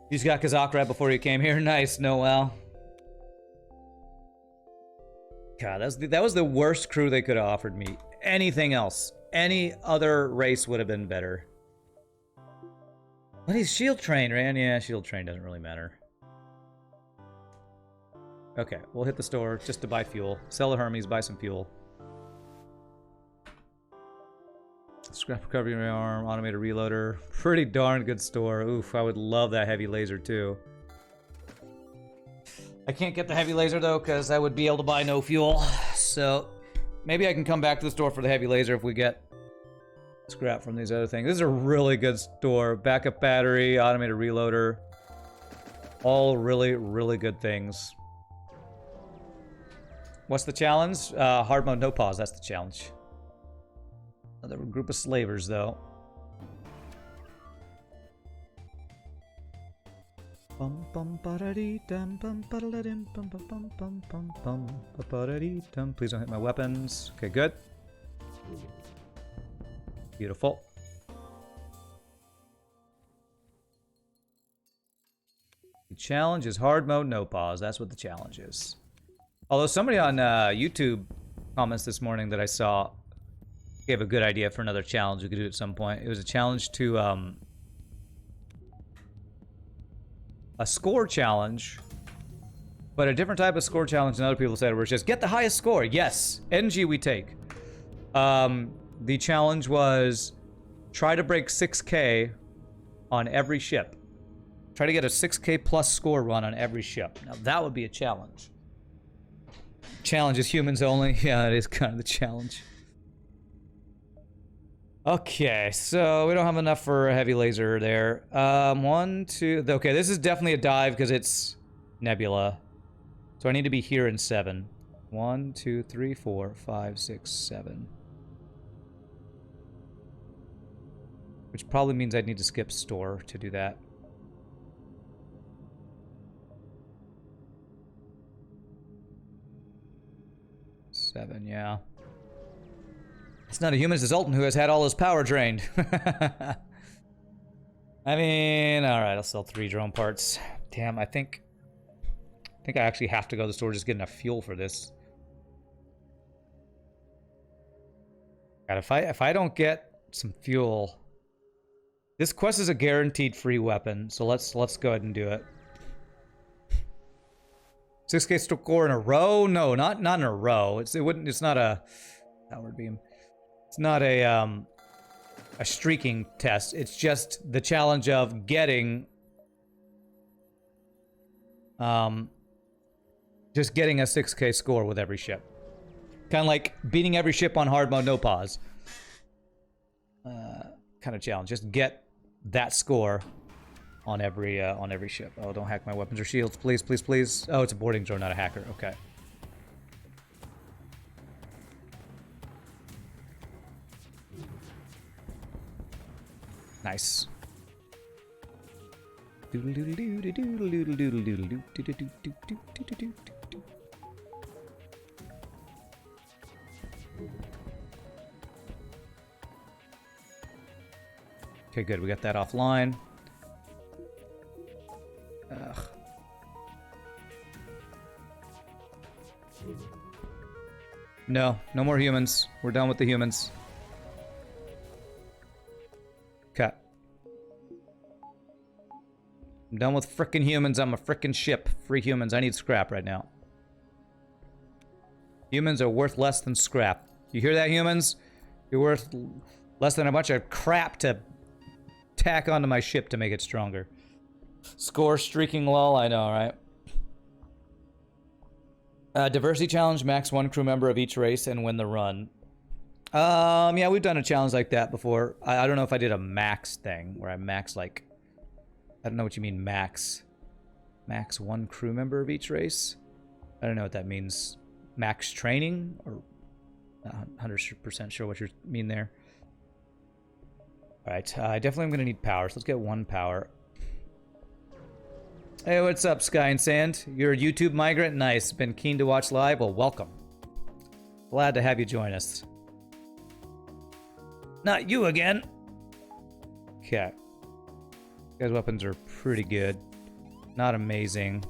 You just got Kazakh right before you came here. Nice, Noel. God, that was the worst crew they could have offered me. Anything else, any other race would have been better. But he's shield train, right? Yeah, shield train doesn't really matter. Okay, we'll hit the store just to buy fuel. Sell the Hermes, buy some fuel. Scrap recovery arm, automated reloader. Pretty darn good store. Oof, I would love that heavy laser too. I can't get the heavy laser though, because I would be able to buy no fuel. So maybe I can come back to the store for the heavy laser if we get scrap from these other things. This is a really good store. Backup battery, automated reloader. All really, really good things. What's the challenge? Hard mode, no pause. That's the challenge. Another group of slavers, though. Please don't hit my weapons. Okay, good. Beautiful. The challenge is hard mode, no pause. That's what the challenge is. Although somebody on YouTube comments this morning that I saw gave a good idea for another challenge we could do at some point. It was a challenge to a score challenge, but a different type of score challenge than other people said, where it's just get the highest score. Yes, NG we take. The challenge was try to break 6K on every ship. Try to get a 6K plus score run on every ship. Now that would be a challenge. Challenge is humans only. Yeah, it is kind of the challenge. Okay, so we don't have enough for a heavy laser there. 1, 2... Okay, this is definitely a dive because it's Nebula. So I need to be here in 7. 1, 2, 3, 4, 5, 6, 7. Which probably means I'd need to skip store to do that. Seven, yeah. It's not a human, it's a Zoltan who has had all his power drained. I mean, alright, I'll sell 3 drone parts. Damn, I think I actually have to go to the store just to get enough fuel for this. God, if I don't get some fuel... This quest is a guaranteed free weapon, so let's go ahead and do it. 6K score in a row? No, not in a row. It's not a outward beam. It's not a streaking test. It's just the challenge of getting just getting a 6K score with every ship. Kind of like beating every ship on hard mode, no pause. Kind of challenge. Just get that score on every ship. Oh, don't hack my weapons or shields, please, please, please. Oh, it's a boarding drone, not a hacker. Okay. Nice. Okay, good. We got that offline. Ugh. No, no more humans. We're done with the humans. Okay. I'm done with frickin' humans. I'm a frickin' ship. Free humans. I need scrap right now. Humans are worth less than scrap. You hear that, humans? You're worth less than a bunch of crap to tack onto my ship to make it stronger. Score streaking lull. I know, right? Diversity challenge, max 1 crew member of each race and win the run. Yeah, we've done a challenge like that before. I don't know if I did a max thing where I max like, I don't know what you mean max. Max 1 crew member of each race? I don't know what that means. Max training? Or not 100% sure what you mean there. Alright, I definitely am going to need power, so let's get 1 power. Hey, what's up, Sky and Sand? You're a YouTube migrant? Nice. Been keen to watch live? Well, welcome. Glad to have you join us. Not you again. Okay. You guys' weapons are pretty good. Not amazing.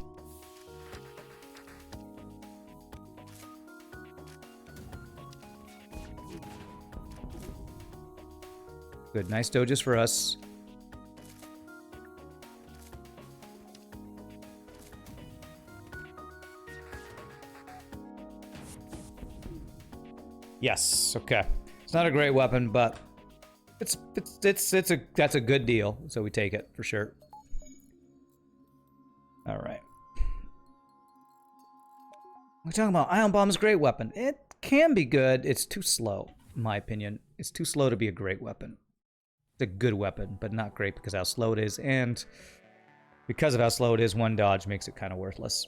Good. Nice doges for us. Yes, okay. It's not a great weapon, but that's a good deal, so we take it for sure. All right. We're talking about Ion Bomb's a great weapon. It can be good. It's too slow, in my opinion. It's too slow to be a great weapon. It's a good weapon, but not great because of how slow it is, and because of how slow it is, 1 dodge makes it kind of worthless.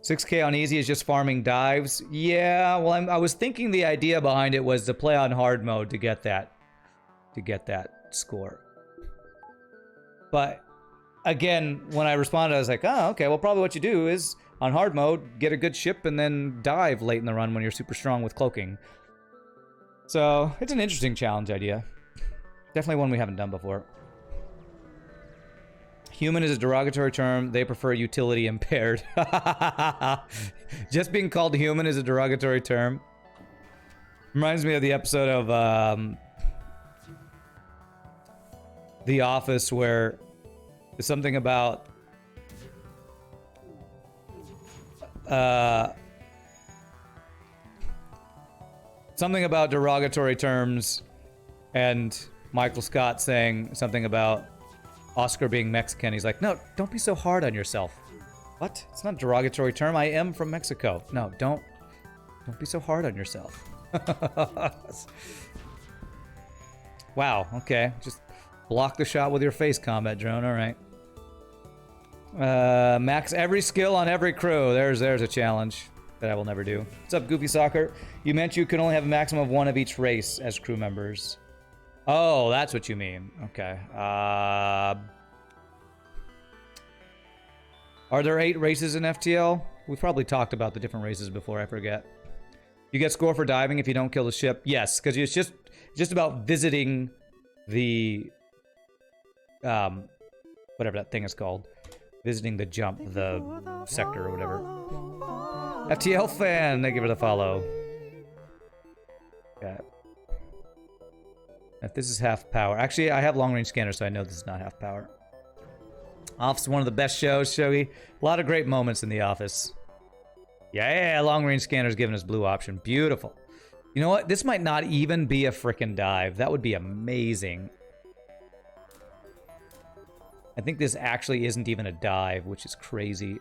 6K on easy is just farming dives. Yeah, well, I was thinking the idea behind it was to play on hard mode to get that score. But again, when I responded, I was like, oh, okay, well, probably what you do is on hard mode, get a good ship and then dive late in the run when you're super strong with cloaking. So it's an interesting challenge idea. Definitely one we haven't done before. Human is a derogatory term. They prefer utility impaired. Just being called human is a derogatory term. Reminds me of the episode of The Office where there's something about derogatory terms and Michael Scott saying something about Oscar being Mexican. He's like, no, don't be so hard on yourself. What? It's not a derogatory term. I am from Mexico. No, don't be so hard on yourself. Wow, okay. Just block the shot with your face, combat drone. All right. Max every skill on every crew. There's a challenge that I will never do. What's up, Goofy Soccer? You meant you could only have a maximum of 1 of each race as crew members. Oh, that's what you mean. Okay. Are there 8 races in FTL? We've probably talked about the different races before, I forget. You get score for diving if you don't kill the ship. Yes, because it's just about visiting the whatever that thing is called. Visiting the jump, the sector or whatever. FTL fan, thank you for the follow. Okay. If this is half power. Actually, I have long range scanner, so I know this is not half power. Office is one of the best shows, Shogi. A lot of great moments in The Office. Yeah, long range scanner's giving us blue option. Beautiful. You know what? This might not even be a frickin' dive. That would be amazing. I think this actually isn't even a dive, which is crazy.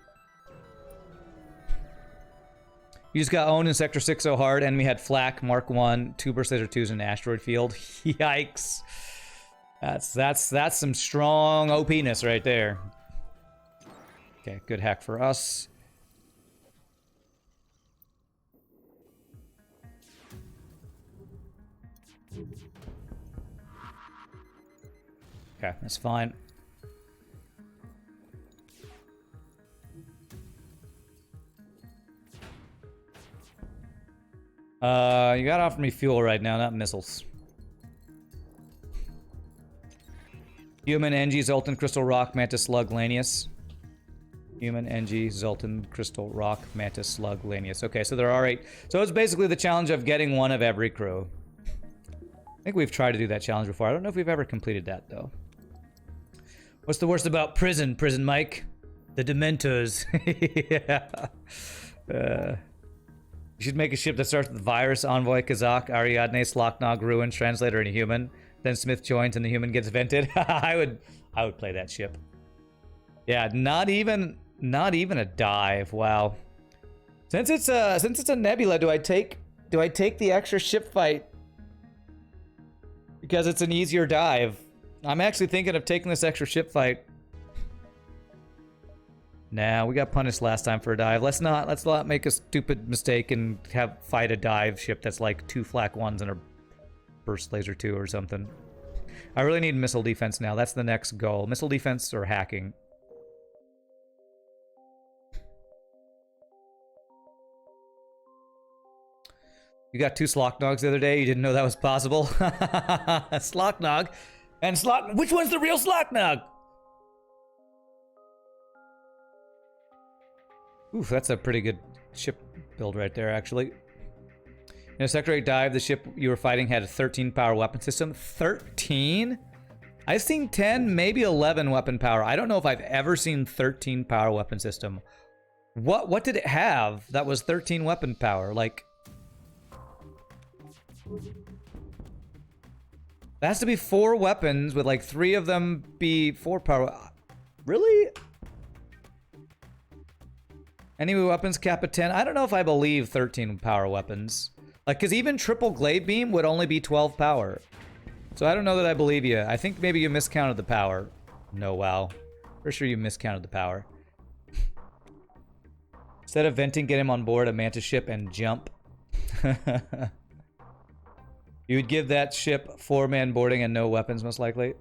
You just got owned in Sector 60 hard. Enemy had Flak, Mark 1, 2 burst laser 2s in an asteroid field. Yikes. That's some strong OP-ness right there. Okay, good hack for us. Okay, that's fine. You gotta offer me fuel right now, not missiles. Human, Engie, Zoltan, Crystal Rock, Mantis, Slug, Lanius. Human, NG, Zoltan, Crystal, Rock, Mantis, Slug, Lanius. Okay, so there are 8. So it's basically the challenge of getting one of every crew. I think we've tried to do that challenge before. I don't know if we've ever completed that, though. What's the worst about prison, Mike? The Dementors. Yeah. You should make a ship that starts with Virus, Envoy, Kazak, Ariadne, Sloknog, Ruin, Translator, and a human. Then Smith joins and the human gets vented. I would play that ship. Yeah, not even a dive. Wow. Since it's a nebula, do I take the extra ship fight because it's an easier dive? I'm actually thinking of taking this extra ship fight. Nah, we got punished last time for a dive. Let's not make a stupid mistake and fight a dive ship that's like 2 flak 1s and a burst laser 2 or something. I really need missile defense now. That's the next goal. Missile defense or hacking. You got 2 Sloknogs the other day. You didn't know that was possible. Sloknog and Slok. Which one's the real Sloknog? Oof, that's a pretty good ship build right there, actually. In a Sector 8 dive, the ship you were fighting had a 13 power weapon system. 13? I've seen 10, maybe 11 weapon power. I don't know if I've ever seen 13 power weapon system. What did it have that was 13 weapon power? Like, that has to be 4 weapons with like 3 of them be 4 power. Really? Enemy weapons cap at 10. I don't know if I believe 13 power weapons. Like, because even triple glaive beam would only be 12 power. So I don't know that I believe you. I think maybe you miscounted the power. No, wow. For sure you miscounted the power. Instead of venting, get him on board a Mantis ship and jump. You would give that ship 4-man boarding and no weapons, most likely.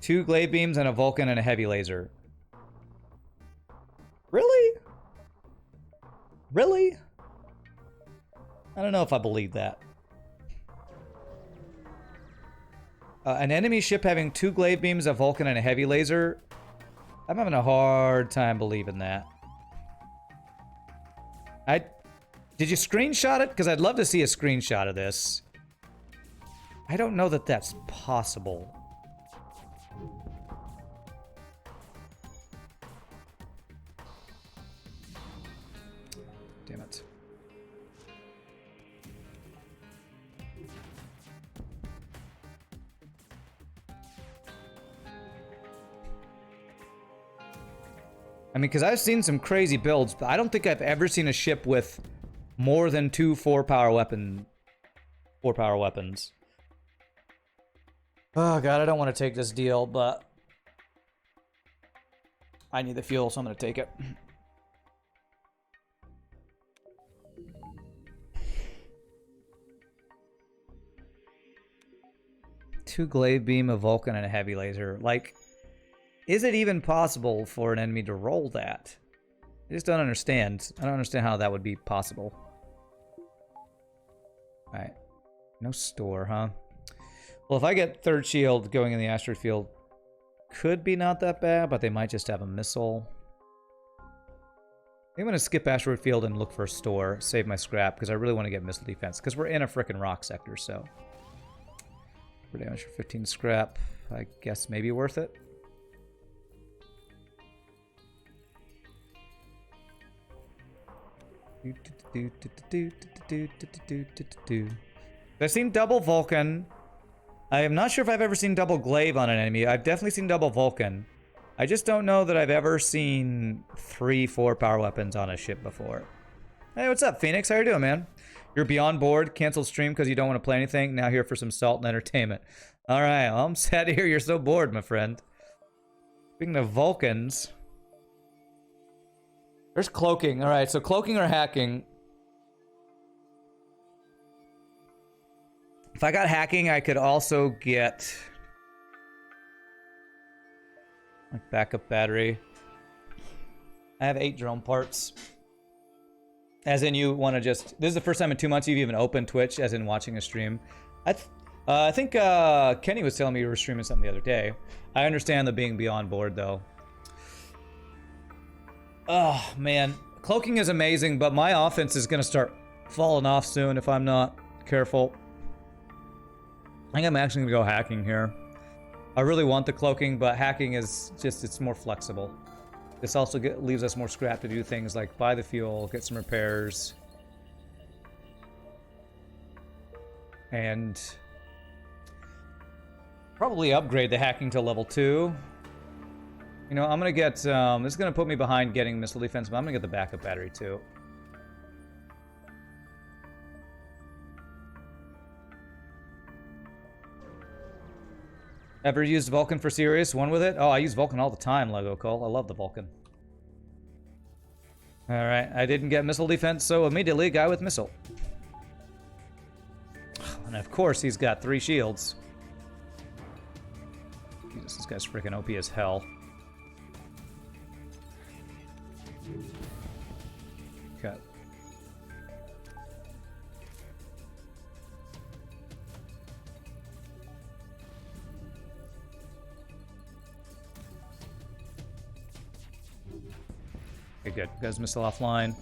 2 glaive beams and a Vulcan and a heavy laser. Really? Really? I don't know if I believe that. An enemy ship having 2 glaive beams, a Vulcan, and a heavy laser. I'm having a hard time believing that. Did you screenshot it? Because I'd love to see a screenshot of this. I don't know that that's possible. Damn it. I mean, because I've seen some crazy builds, but I don't think I've ever seen a ship with more than 2 4-power weapons. Oh god, I don't want to take this deal, but I need the fuel, so I'm going to take it. Two glaive beam, a Vulcan, and a heavy laser. Like, is it even possible for an enemy to roll that? I just don't understand. I don't understand how that would be possible. Alright. No store, huh? Well, if I get 3rd shield going in the asteroid field, could be not that bad, but they might just have a missile. I'm going to skip asteroid field and look for a store, save my scrap, because I really want to get missile defense, because we're in a frickin' rock sector, so. For damage for 15 scrap, I guess maybe worth it. I've seen double Vulcan. I am not sure if I've ever seen double glaive on an enemy. I've definitely seen double Vulcan. I just don't know that I've ever seen 3 4-power weapons on a ship before. Hey, what's up, Phoenix? How you doing, man? You're beyond bored, canceled stream because you don't want to play anything. Now here for some salt and entertainment. All right, well, I'm sad to hear you're so bored, my friend. Speaking of Vulcans, there's cloaking. All right, so cloaking or hacking. If I got hacking, I could also get like backup battery. I have 8 drone parts. As in, you want to just... This is the first time in 2 months you've even opened Twitch, as in watching a stream. I think Kenny was telling me you were streaming something the other day. I understand the being beyond board, though. Oh, man. Cloaking is amazing, but my offense is going to start falling off soon if I'm not careful. I think I'm actually going to go hacking here. I really want the cloaking, but hacking is just, it's more flexible. This also leaves us more scrap to do things like buy the fuel, get some repairs. And probably upgrade the hacking to level 2. You know, I'm going to get, this is going to put me behind getting missile defense, but I'm going to get the backup battery too. Ever used Vulcan for serious? One with it? Oh, I use Vulcan all the time, Lego Cole. I love the Vulcan. Alright, I didn't get missile defense, so immediately guy with missile. And of course he's got 3 shields. Jesus, this guy's freaking OP as hell. Okay. Okay, good. Guys, missile offline.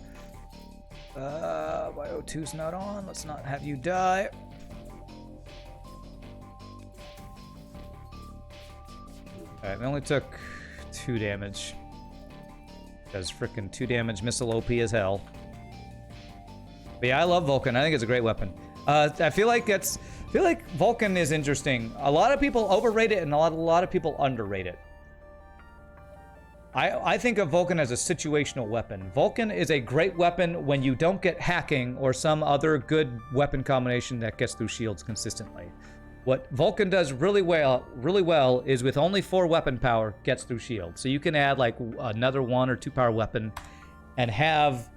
My O2's not on. Let's not have you die. Alright, we only took 2 damage. Because frickin' 2 damage missile OP as hell. But yeah, I love Vulcan. I think it's a great weapon. I feel like Vulcan is interesting. A lot of people overrate it and a lot of people underrate it. I think of Vulcan as a situational weapon. Vulcan is a great weapon when you don't get hacking or some other good weapon combination that gets through shields consistently. What Vulcan does really well is with only 4 weapon power gets through shields. So you can add like another 1 or 2 power weapon and have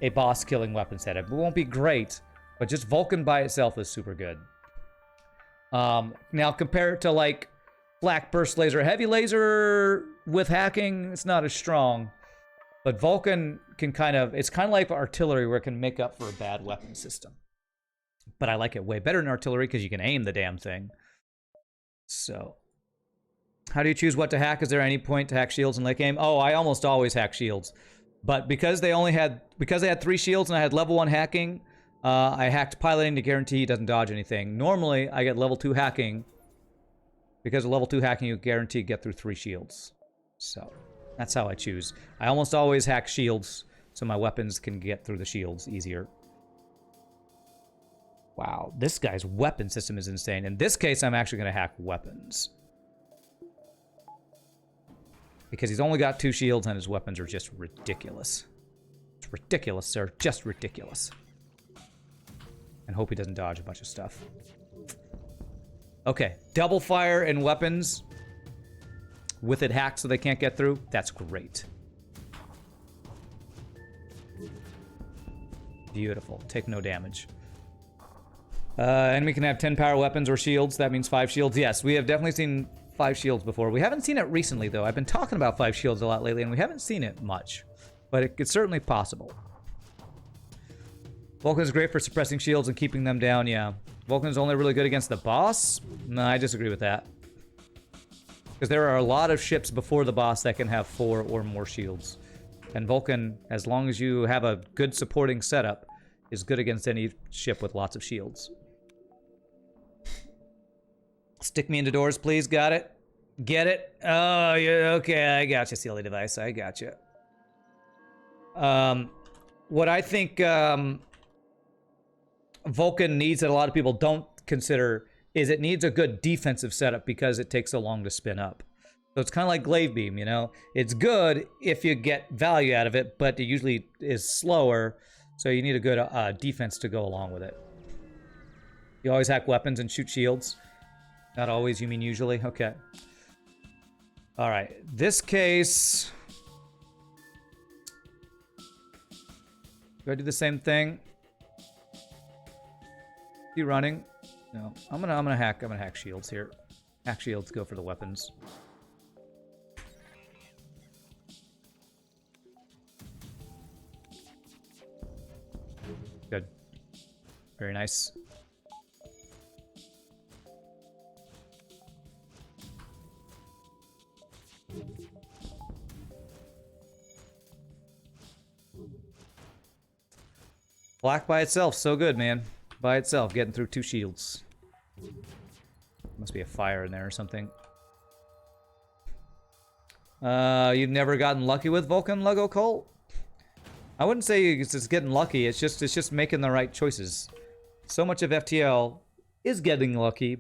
a boss killing weapon setup. It won't be great, but just Vulcan by itself is super good. Now compare it to like Flak Burst Laser, Heavy Laser with hacking, it's not as strong. But Vulcan can it's kind of like artillery where it can make up for a bad weapon system. But I like it way better than artillery because you can aim the damn thing. So, how do you choose what to hack? Is there any point to hack shields in late game? Oh, I almost always hack shields. But because they had 3 shields and I had level 1 hacking, I hacked piloting to guarantee he doesn't dodge anything. Normally, I get level 2 hacking. Because of level 2 hacking, you guarantee get through 3 shields. So, that's how I choose. I almost always hack shields, so my weapons can get through the shields easier. Wow, this guy's weapon system is insane. In this case, I'm actually going to hack weapons. Because he's only got 2 shields and his weapons are just ridiculous. It's ridiculous, sir. Just ridiculous. And hope he doesn't dodge a bunch of stuff. Okay, double fire and weapons with it hacked so they can't get through. That's great. Beautiful. Take no damage. Enemy can have 10 power weapons or shields. That means 5 shields. Yes, we have definitely seen 5 shields before. We haven't seen it recently, though. I've been talking about 5 shields a lot lately, and we haven't seen it much. But it's certainly possible. Vulcan is great for suppressing shields and keeping them down, yeah. Vulcan is only really good against the boss? No, I disagree with that. Because there are a lot of ships before the boss that can have 4 or more shields. And Vulcan, as long as you have a good supporting setup, is good against any ship with lots of shields. Stick me into doors, please. Got it? Get it? Oh, yeah, okay, I got you, silly device. I got you. What I think Vulcan needs that a lot of people don't consider is it needs a good defensive setup because it takes so long to spin up. So it's kind of like Glaive Beam, you know? It's good if you get value out of it, but it usually is slower, so you need a good defense to go along with it. You always hack weapons and shoot shields? Not always, you mean usually? Okay. Alright, this case... Do I do the same thing? You running? No. I'm gonna hack shields here. Hack shields, go for the weapons. Good. Very nice. Black by itself, so good, man. By itself, getting through 2 shields. Must be a fire in there or something. You've never gotten lucky with Vulcan, Lego Cult? I wouldn't say it's just getting lucky. It's just making the right choices. So much of FTL is getting lucky,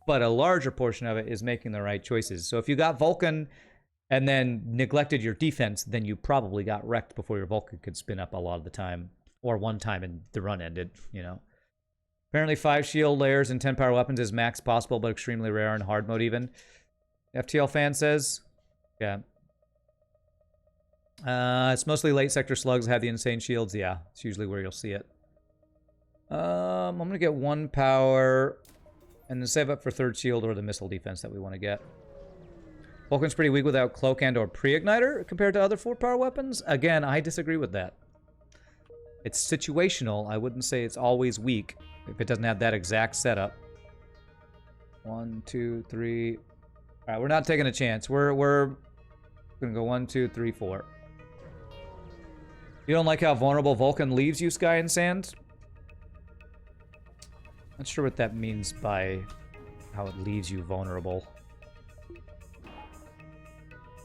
but a larger portion of it is making the right choices. So if you got Vulcan and then neglected your defense, then you probably got wrecked before your Vulcan could spin up a lot of the time. Or one time and the run ended, you know. Apparently 5 shield layers and 10 power weapons is max possible, but extremely rare in hard mode even. FTL fan says. Yeah. It's mostly late sector slugs have the insane shields. Yeah, it's usually where you'll see it. I'm going to get 1 power and then save up for 3rd shield or the missile defense that we want to get. Vulcan's pretty weak without cloak and or pre-igniter compared to other 4 power weapons. Again, I disagree with that. It's situational. I wouldn't say it's always weak if it doesn't have that exact setup. 1, 2, 3. All right, we're not taking a chance. We're gonna go 1, 2, 3, 4. You don't like how vulnerable Vulcan leaves you, Sky and Sand? Not sure what that means by how it leaves you vulnerable.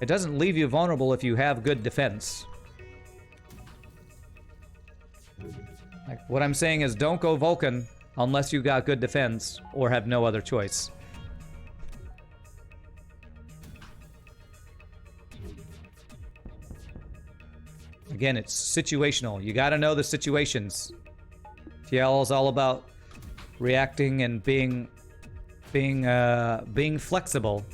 It doesn't leave you vulnerable if you have good defense. Like, what I'm saying is don't go Vulcan unless you got good defense or have no other choice. Again, it's situational. You gotta know the situations. TL is all about reacting and being flexible.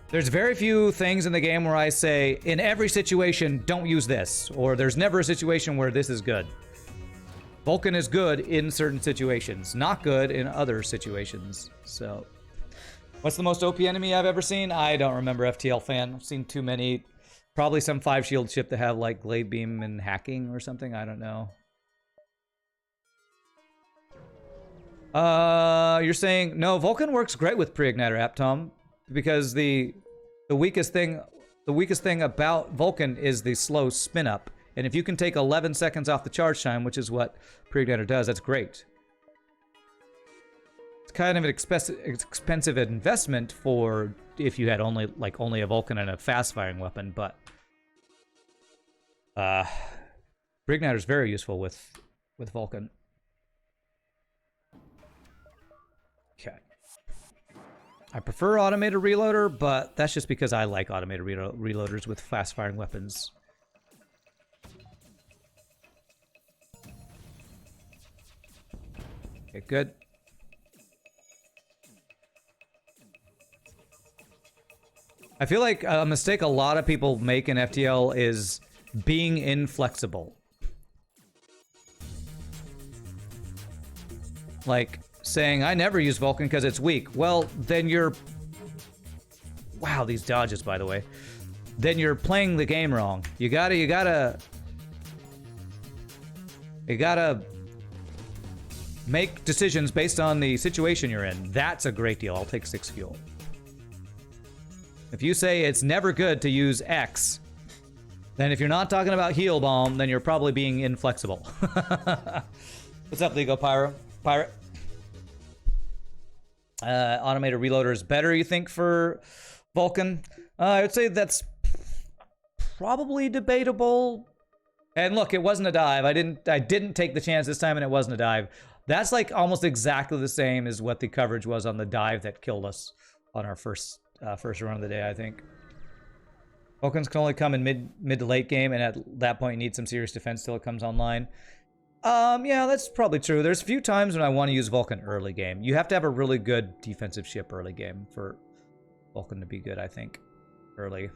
There's very few things in the game where I say, in every situation, don't use this, or there's never a situation where this is good. Vulcan is good in certain situations, not good in other situations. So, what's the most OP enemy I've ever seen? I don't remember, FTL fan. I've seen too many. Probably some 5 shield ship that have like glade beam and hacking or something. I don't know. You're saying no. Vulcan works great with pre-igniter, Aptom, because the weakest thing about Vulcan is the slow spin up. And if you can take 11 seconds off the charge time, which is what pre-igniter does, that's great. It's kind of an expensive investment for if you had only a Vulcan and a fast-firing weapon, but pre-igniter is very useful with Vulcan. Okay. I prefer automated reloader, but that's just because I like automated reloaders with fast-firing weapons. Okay, good. I feel like a mistake a lot of people make in FTL is being inflexible. Like saying, I never use Vulcan because it's weak. Well, then you're... Wow, these dodges, by the way. Then you're playing the game wrong. You gotta make decisions based on the situation you're in. That's a great deal. I'll take 6 fuel. If you say it's never good to use X, then if you're not talking about heal bomb, then you're probably being inflexible. What's up, Lego Pirate? Automated reloader is better, you think, for Vulcan? I would say that's probably debatable. And look, it wasn't a dive. I didn't take the chance this time, and it wasn't a dive. That's like almost exactly the same as what the coverage was on the dive that killed us on our first run of the day, I think. Vulcans can only come in mid to late game, and at that point you need some serious defense till it comes online. Yeah, that's probably true. There's a few times when I want to use Vulcan early game. You have to have a really good defensive ship early game for Vulcan to be good, I think, early.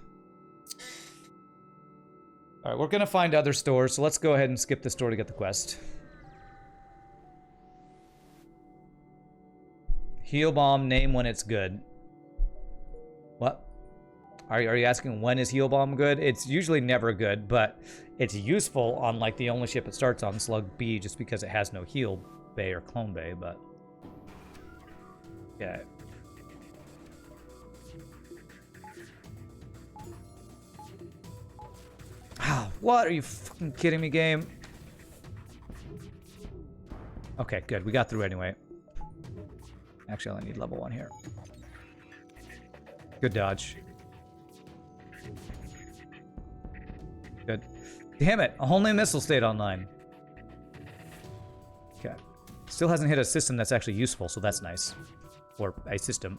All right, we're gonna find other stores, so let's go ahead and skip the store to get the quest. Heal bomb, name when it's good. What? Are you asking when is heal bomb good? It's usually never good, but it's useful on like the only ship it starts on, Slug B, just because it has no heal bay or clone bay, but yeah. What? Are you fucking kidding me, game? Okay, good. We got through anyway. Actually, I only need level 1 here. Good dodge. Good. Damn it! A whole new missile stayed online. Okay. Still hasn't hit a system that's actually useful, so that's nice. Or a system.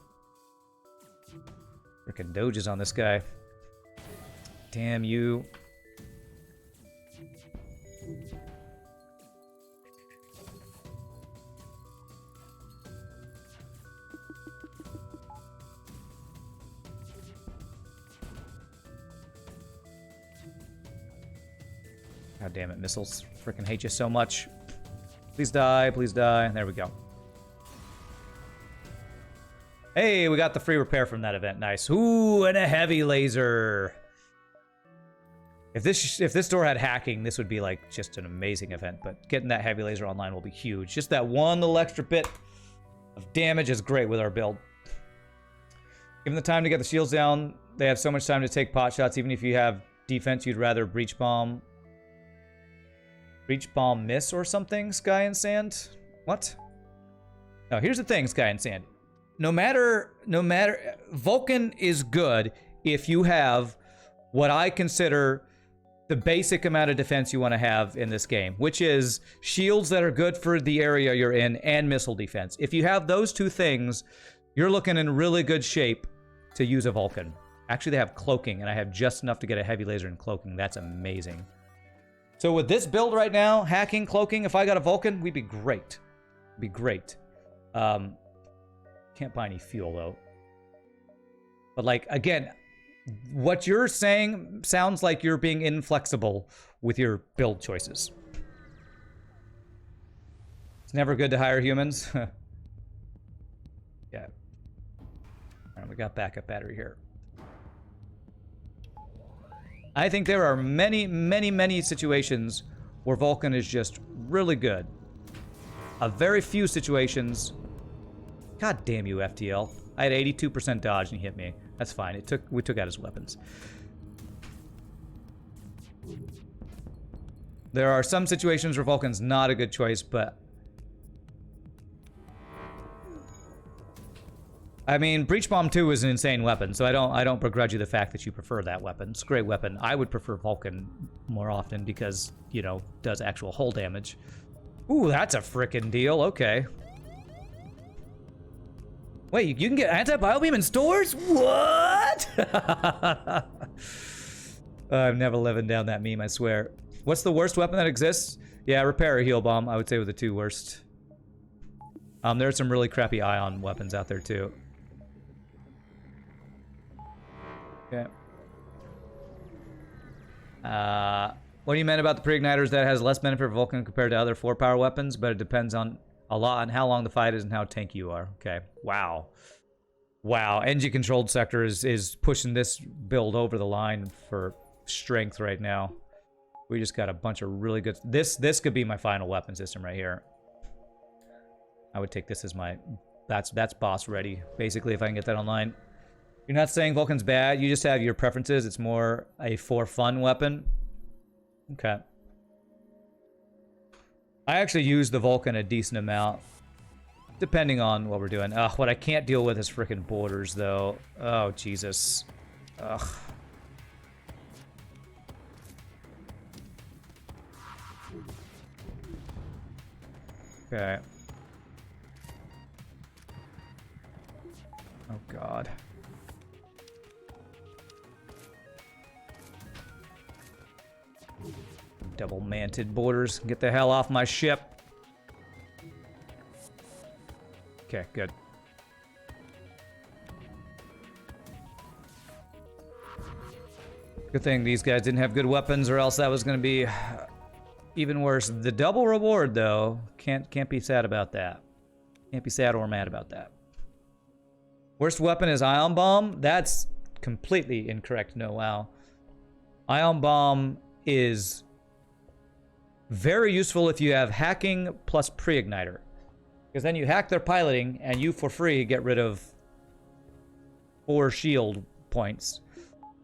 Frickin' doges on this guy. Damn you. God damn it, missiles. Frickin' hate you so much. Please die, please die. There we go. Hey, we got the free repair from that event. Nice. Ooh, and a heavy laser. If this door had hacking, this would be like just an amazing event. But getting that heavy laser online will be huge. Just that one little extra bit of damage is great with our build. Given the time to get the shields down, they have so much time to take pot shots. Even if you have defense, you'd rather breach bomb miss or something. Sky and Sand. What? No, here's the thing, Sky and Sand. No matter, Vulcan is good if you have what I consider the basic amount of defense you want to have in this game, which is shields that are good for the area you're in and missile defense. If you have those two things, you're looking in really good shape to use a Vulcan. Actually, they have cloaking, and I have just enough to get a heavy laser and cloaking. That's amazing. So with this build right now, hacking, cloaking, if I got a Vulcan, we'd be great. Be great. Can't buy any fuel, though. But, like, again, what you're saying sounds like you're being inflexible with your build choices. It's never good to hire humans. Yeah. All right, we got backup battery here. I think there are many, many, many situations where Vulcan is just really good. A very few situations. God damn you, FTL. I had 82% dodge and he hit me. That's fine. We took out his weapons. There are some situations where Vulcan's not a good choice, but I mean, Breach Bomb 2 is an insane weapon, so I don't begrudge you the fact that you prefer that weapon. It's a great weapon. I would prefer Vulcan more often because, you know, does actual hull damage. Ooh, that's a frickin' deal. Okay. Wait, you can get anti-biobeam in stores? What? I'm never living down that meme, I swear. What's the worst weapon that exists? Yeah, repair or heal bomb, I would say were the two worst. There are some really crappy ion weapons out there too. Okay. What do you meant about the pre-igniters? That has less benefit for Vulcan compared to other 4-power weapons, but it depends on a lot on how long the fight is and how tanky you are. Okay. Wow. Wow. Engine-controlled sector is pushing this build over the line for strength right now. We just got a bunch of really good... This could be my final weapon system right here. I would take this as my... That's boss ready, basically, if I can get that online. You're not saying Vulcan's bad. You just have your preferences. It's more a for-fun weapon. Okay. I actually use the Vulcan a decent amount, depending on what we're doing. What I can't deal with is freaking borders, though. Oh, Jesus. Ugh. Okay. Oh, God. Double-manted borders. Get the hell off my ship. Okay, good. Good thing these guys didn't have good weapons, or else that was going to be even worse. The double reward, though, can't be sad about that. Can't be sad or mad about that. Worst weapon is Ion Bomb. That's completely incorrect. No, wow. Ion Bomb is very useful if you have hacking plus pre-igniter. Because then you hack their piloting, and you, for free, get rid of 4 shield points.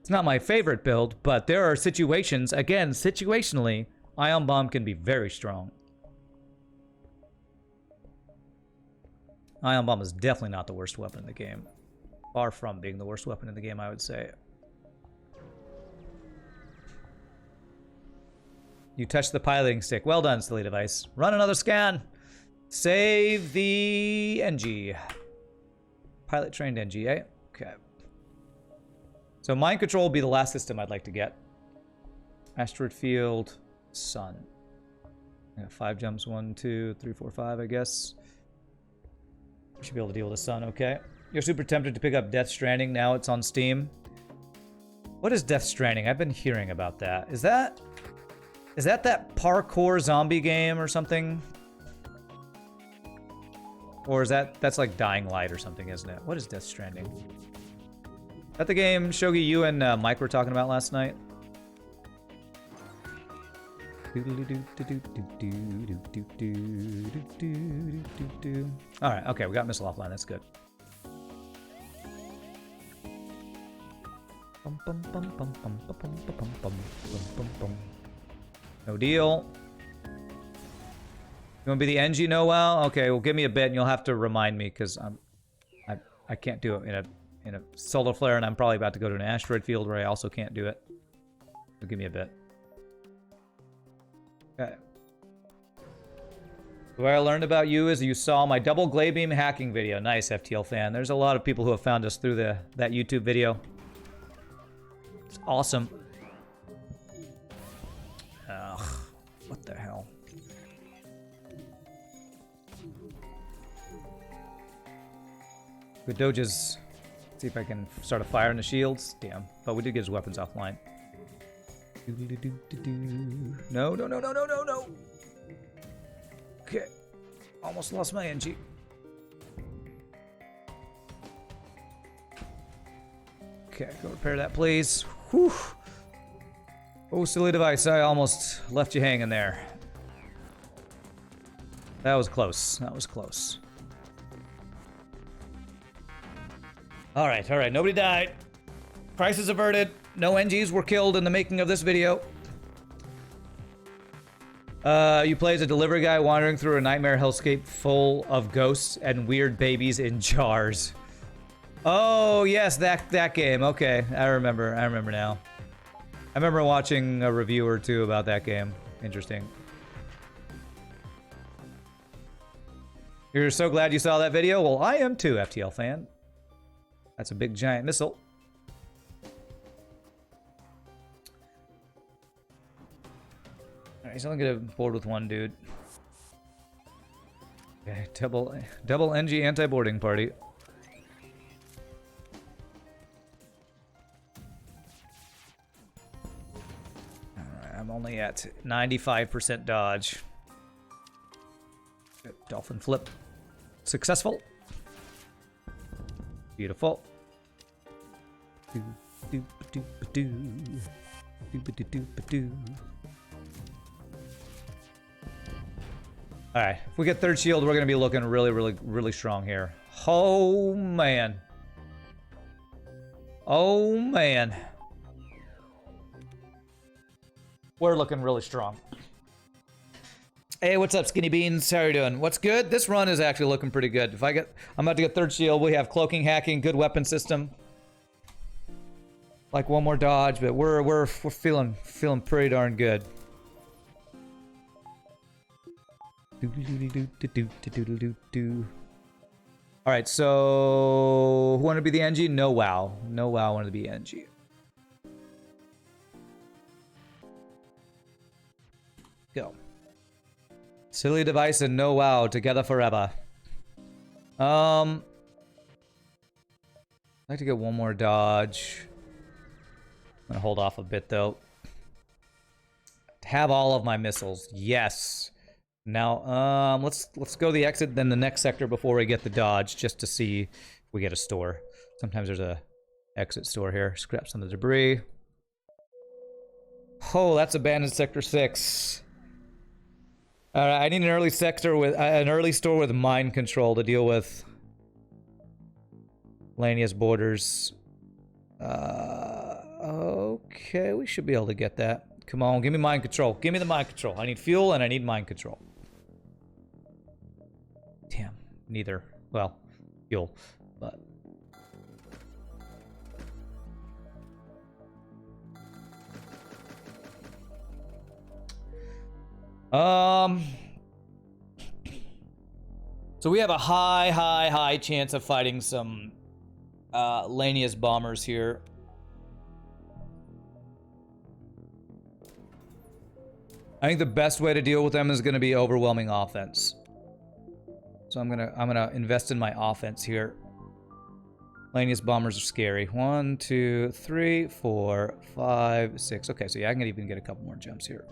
It's not my favorite build, but there are situations, again, situationally, Ion Bomb can be very strong. Ion Bomb is definitely not the worst weapon in the game. Far from being the worst weapon in the game, I would say. You touched the piloting stick. Well done, silly device. Run another scan. Save the NG. Pilot trained NG, eh? Okay. So mind control will be the last system I'd like to get. Asteroid field, sun. Yeah, 5 jumps, 1, 2, 3, 4, 5, I guess. Should be able to deal with the sun, okay. You're super tempted to pick up Death Stranding. Now it's on Steam. What is Death Stranding? I've been hearing about that. Is that parkour zombie game or something? Or is that's like Dying Light or something, isn't it? What is Death Stranding? Is that the game, Shogi, you and Mike were talking about last night? Alright, okay, we got missile offline, that's good. No deal. You want to be the NG Noel? Okay, well give me a bit and you'll have to remind me because I can't do it in a solar flare and I'm probably about to go to an asteroid field where I also can't do it. So give me a bit. Okay. What I learned about you is you saw my double glade beam hacking video. Nice, FTL fan. There's a lot of people who have found us through that YouTube video. It's awesome. Ugh, what the hell? Good doges. See if I can start a fire in the shields. Damn, but we did get his weapons offline. No, no, no, no, no, no, no. Okay. Almost lost my NG. Okay, go repair that, please. Whew. Oh, silly device. I almost left you hanging there. That was close. That was close. Alright, alright. Nobody died. Crisis averted. No NGs were killed in the making of this video. You play as a delivery guy wandering through a nightmare hellscape full of ghosts and weird babies in jars. Oh, yes, that game. Okay, I remember now. I remember watching a review or two about that game. Interesting. You're so glad you saw that video? Well, I am too, FTL fan. That's a big giant missile. Alright, he's only gonna board with one dude. Okay, double NG anti-boarding party. Alright, I'm only at 95% dodge. Good. Dolphin flip. Successful. Beautiful. Alright, if we get third shield, we're going to be looking really, really, really strong here. Oh, man. Oh, man. We're looking really strong. Hey, what's up, Skinny Beans? How are you doing? What's good? This run is actually looking pretty good. If I'm about to get third shield. We have cloaking, hacking, good weapon system. Like one more dodge, but we're feeling pretty darn good. All right, so who wanted to be the NG? No wow. No wow wanted to be NG. Go. Silly device and no wow together forever. I'd like to get one more dodge. I'm gonna hold off a bit though. Have all of my missiles. Yes. Now, let's go to the exit, then the next sector before we get the dodge, just to see if we get a store. Sometimes there's a exit store here. Scrap some of the debris. Oh, that's abandoned sector 6. I need an early sector with an early store with mind control to deal with Lania's borders. Okay, we should be able to get that. Come on, give me mind control. Give me the mind control. I need fuel and I need mind control. Damn, neither. Well, fuel, but... So we have a high chance of fighting some Lanius bombers here. I think the best way to deal with them is going to be overwhelming offense. So I'm gonna invest in my offense here. Lanius bombers are scary. 1, 2, 3, 4, 5, 6. Okay, so yeah, I can even get a couple more jumps here.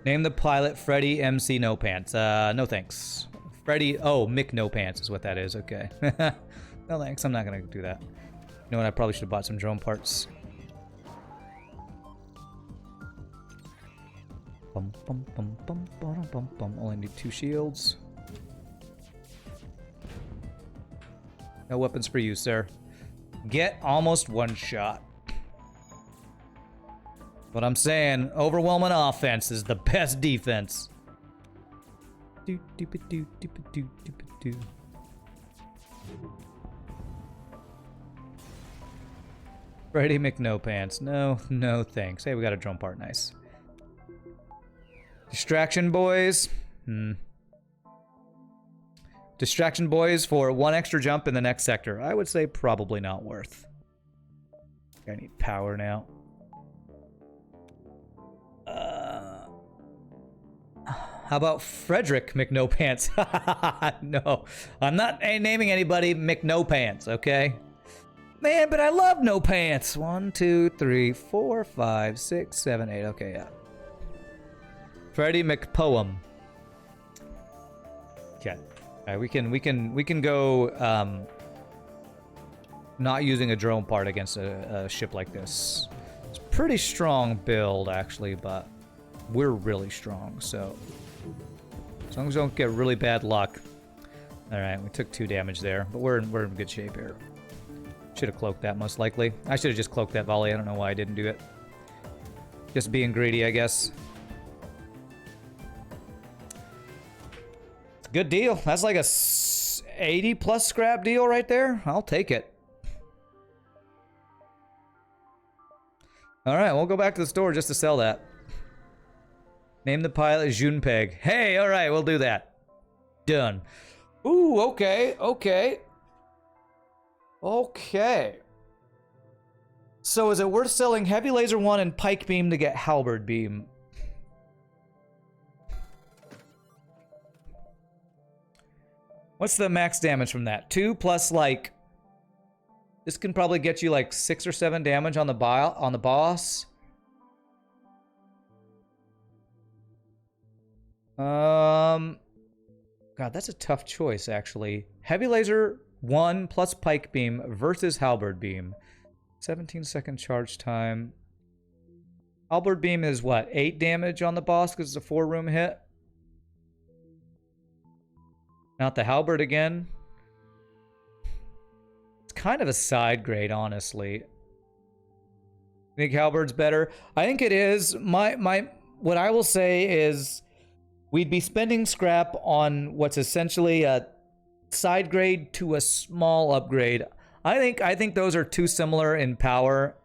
Name the pilot Freddy MC No Pants. No thanks. Freddy, oh, Mick No Pants is what that is. Okay. No thanks. I'm not gonna do that. You know what? I probably should have bought some drone parts. Bum, bum, bum, bum, bum, bum, bum. Only need 2 shields. No weapons for you, sir. Get almost one shot. What I'm saying, overwhelming offense is the best defense. Do, do, do, do, do, do, do, do. Freddy McNopants. No thanks. Hey, we got a drone part. Nice. Distraction boys. Distraction boys for 1 extra jump in the next sector. I would say probably not worth. I need power now. How about Frederick McNopants? No, I'm not naming anybody McNopants, okay? Man, but I love no pants. 1, 2, 3, 4, 5, 6, 7, 8. Okay, yeah. Freddy McPoem. Okay. All right, we can go not using a drone part against a ship like this. It's a pretty strong build actually, but we're really strong, so as long as we don't get really bad luck. All right, we took 2 damage there, but we're in good shape here. Should have cloaked that most likely. I should have just cloaked that volley. I don't know why I didn't do it. Just being greedy, I guess. Good deal. That's like a 80 plus scrap deal right there. I'll take it. All right, we'll go back to the store just to sell that. Name the pilot Junpeg. Hey, all right, we'll do that. Done. Ooh, okay. So is it worth selling Heavy Laser 1 and Pike Beam to get Halberd Beam? What's the max damage from that? 2 plus like... This can probably get you like 6 or 7 damage on the boss. God, that's a tough choice, actually. Heavy Laser 1 plus Pike Beam versus Halberd Beam. 17-second charge time. Halberd Beam is what? 8 damage on the boss because it's a 4-room hit? Not the Halberd again. It's kind of a side grade, honestly. I think Halberd's better. I think it is. What I will say is we'd be spending scrap on what's essentially a side grade to a small upgrade. I think those are too similar in power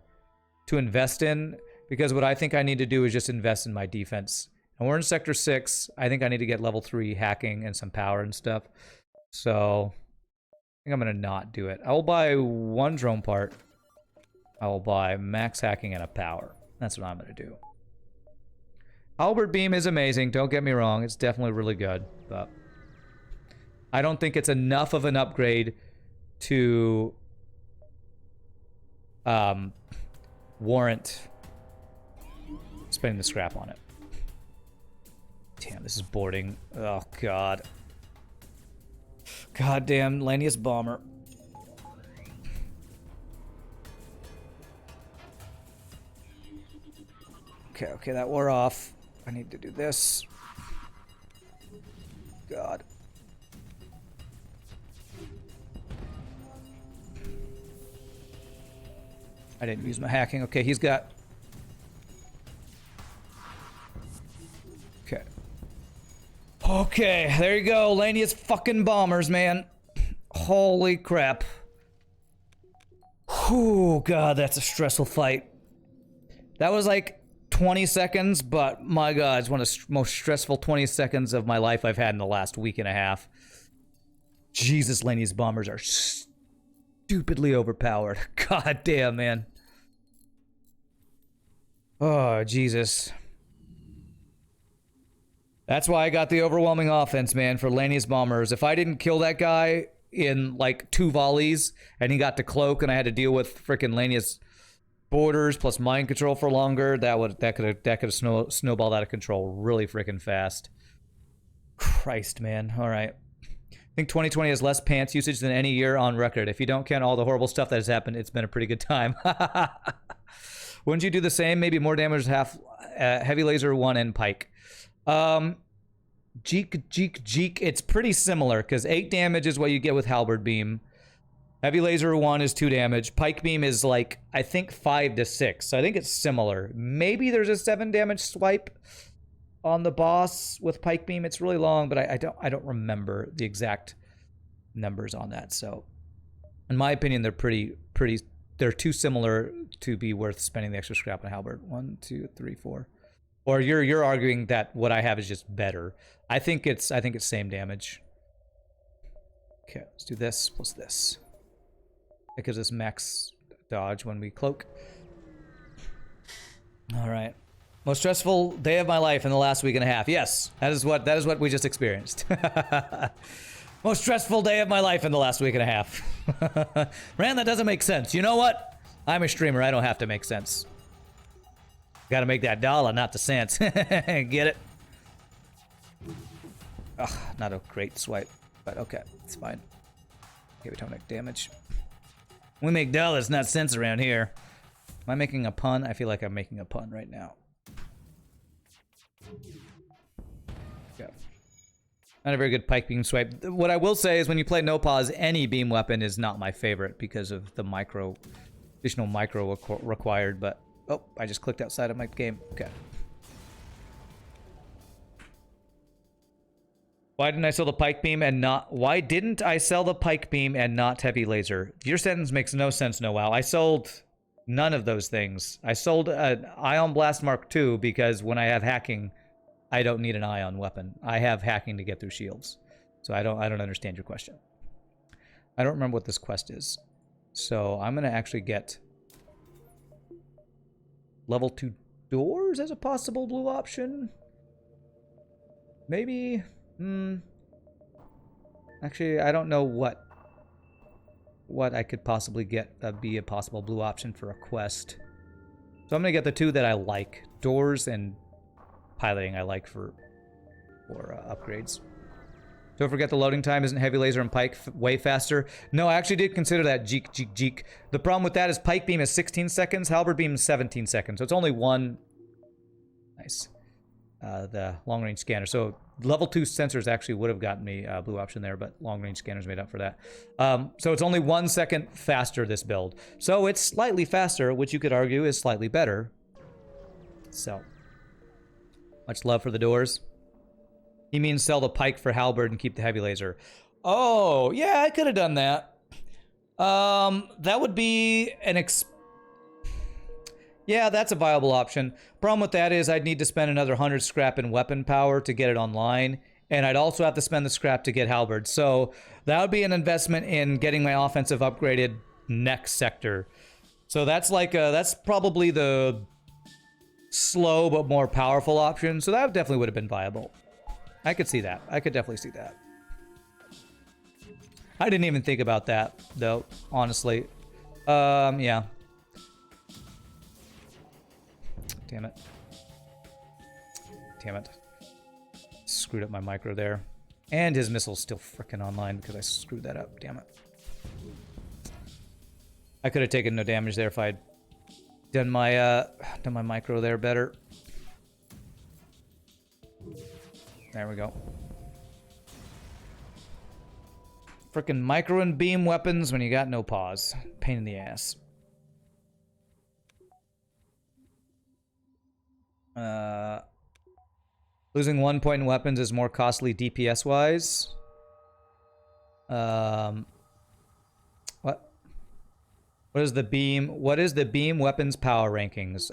to invest in, because what I think I need to do is just invest in my defense. And we're in Sector 6. I think I need to get level 3 hacking and some power and stuff. So I think I'm going to not do it. I will buy 1 drone part. I will buy max hacking and a power. That's what I'm going to do. Halberd Beam is amazing. Don't get me wrong. It's definitely really good. But I don't think it's enough of an upgrade to warrant spending the scrap on it. Damn, this is boarding. Oh, God. Goddamn Lanius Bomber. Okay, that wore off. I need to do this. God. I didn't use my hacking. Okay, he's got... Okay, there you go. Lanius fucking bombers, man. Holy crap. Oh god, that's a stressful fight. That was like 20 seconds, but my god, it's one of the most stressful 20 seconds of my life I've had in the last week and a half. Jesus, Laney's bombers are stupidly overpowered. God damn, man. Oh, Jesus. That's why I got the overwhelming offense, man, for Laney's bombers. If I didn't kill that guy in like 2 volleys and he got to cloak and I had to deal with freaking Laney's borders plus mind control for longer, that could have snowballed out of control really freaking fast. Christ, man. All right. I think 2020 has less pants usage than any year on record. If you don't count all the horrible stuff that has happened, it's been a pretty good time. Wouldn't you do the same? Maybe more damage, heavy laser 1 and pike. Jeek. It's pretty similar because 8 damage is what you get with halberd beam. Heavy laser 1 is 2 damage. Pike beam is like, I think 5 to 6. So I think it's similar. Maybe there's a 7 damage swipe on the boss with pike beam. It's really long, but I don't remember the exact numbers on that. So in my opinion, they're too similar to be worth spending the extra scrap on halberd. 1, 2, 3, 4. Or you're arguing that what I have is just better. I think it's same damage. Okay, let's do this plus this. That gives us max dodge when we cloak. All right. Most stressful day of my life in the last week and a half. Yes, that is what we just experienced. Most stressful day of my life in the last week and a half. Rand, that doesn't make sense. You know what? I'm a streamer. I don't have to make sense. Gotta make that dollar, not the cents. Get it? Ugh, not a great swipe, but okay, it's fine. Okay, we don't make damage. We make dollars, not cents around here. Am I making a pun? I feel like I'm making a pun right now. Okay. Not a very good pike beam swipe. What I will say is when you play no pause, any beam weapon is not my favorite because of the additional micro required, but oh, I just clicked outside of my game. Okay. Why didn't I sell the pike beam and not... Why didn't I sell the pike beam and not heavy laser? Your sentence makes no sense, Noel. I sold none of those things. I sold an Ion Blast Mark II because when I have hacking, I don't need an ion weapon. I have hacking to get through shields. So I don't understand your question. I don't remember what this quest is. So I'm going to actually get level 2 doors as a possible blue option. Maybe... Actually, I don't know what I could possibly get be a possible blue option for a quest. So I'm gonna get the 2 that I like. Doors and piloting I like for upgrades. Don't forget the loading time isn't heavy laser and pike way faster. No, I actually did consider that jeek. The problem with that is pike beam is 16 seconds, halberd beam is 17 seconds. So it's only one. Nice. The long range scanner. So level 2 sensors actually would have gotten me a blue option there, but long range scanners made up for that. So it's only 1 second faster, this build. So it's slightly faster, which you could argue is slightly better. So much love for the doors. He means sell the pike for halberd and keep the heavy laser. Oh, yeah, I could have done that. That would be an yeah, that's a viable option. Problem with that is I'd need to spend another 100 scrap in weapon power to get it online, and I'd also have to spend the scrap to get halberd. So that would be an investment in getting my offensive upgraded next sector. So that's like that's probably the slow but more powerful option. So that definitely would have been viable. I could see that. I could definitely see that. I didn't even think about that though, honestly. Yeah. Damn it. Damn it. Screwed up my micro there. And his missile's still frickin' online because I screwed that up. Damn it. I could have taken no damage there if I'd done my micro there better. There we go. Frickin' micro and beam weapons when you got no pause. Pain in the ass. Losing 1 point in weapons is more costly DPS wise. What is the beam? What is the beam weapons power rankings?